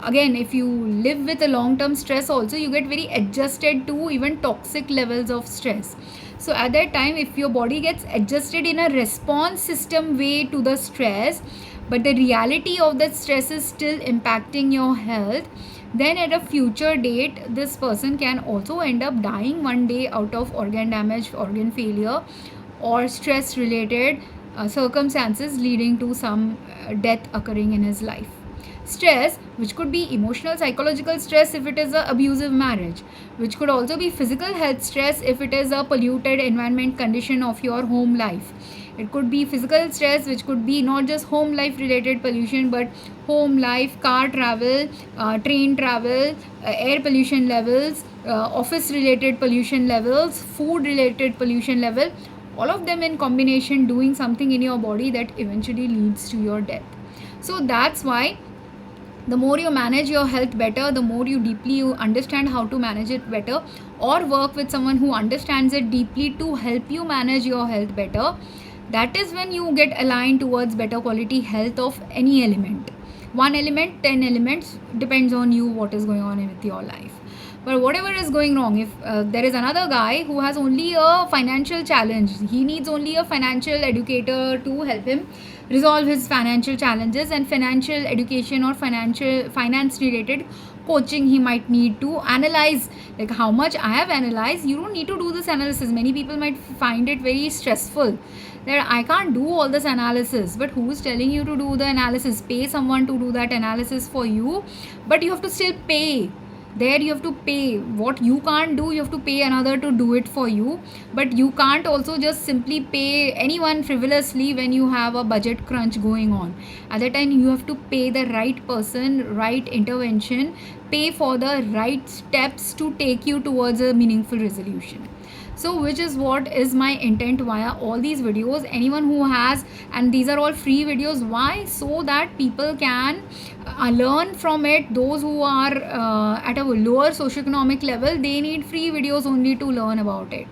again, if you live with a long term stress also, you get very adjusted to even toxic levels of stress. So at that time, if your body gets adjusted in a response system way to the stress, but the reality of that stress is still impacting your health, then at a future date this person can also end up dying one day out of organ damage, organ failure, or stress related circumstances leading to some death occurring in his life. Stress, which could be emotional psychological stress if it is a abusive marriage, which could also be physical health stress if it is a polluted environment condition of your home life. It could be physical stress, which could be not just home life related pollution, but home life, car travel, train travel, air pollution levels, office related pollution levels, food related pollution level, all of them in combination doing something in your body that eventually leads to your death. So that's why the more you manage your health better, the more you understand how to manage it better, or work with someone who understands it deeply to help you manage your health better, that is when you get aligned towards better quality health of any element. one element, 10 elements, depends on you what is going on with your life. But whatever is going wrong, if there is another guy who has only a financial challenge, he needs only a financial educator to help him resolve his financial challenges, and financial education or finance related coaching he might need to analyze, like how much I have analyzed. You don't need to do this analysis. Many people might find it very stressful that I can't do all this analysis, but who's telling you to do the analysis? Pay someone to do that analysis for you, but you have to still pay. There you have to pay. What you can't do, you have to pay another to do it for you. But you can't also just simply pay anyone frivolously when you have a budget crunch going on. At that time you have to pay the right person, right intervention, pay for the right steps to take you towards a meaningful resolution. So which is what is my intent via all these videos. Anyone who has, and these are all free videos, why? So that people can learn from it. Those who are at a lower socioeconomic level, they need free videos only to learn about it.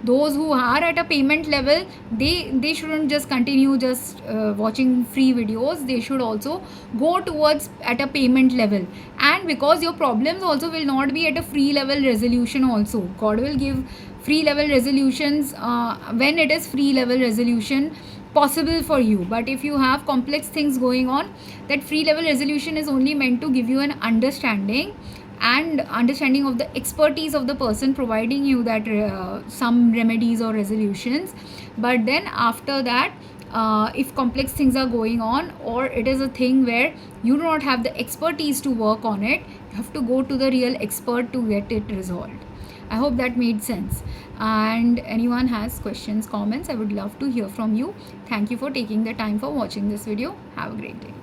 Those who are at a payment level, they shouldn't just continue just watching free videos. They should also go towards at a payment level. And because your problems also will not be at a free level resolution also, God will give free level resolutions when it is free level resolution possible for you. But if you have complex things going on, that free level resolution is only meant to give you an understanding and understanding of the expertise of the person providing you that some remedies or resolutions. But then after that, if complex things are going on, or it is a thing where you do not have the expertise to work on it, you have to go to the real expert to get it resolved. I hope that made sense. And anyone has questions, comments, I would love to hear from you. Thank you for taking the time for watching this video. Have a great day.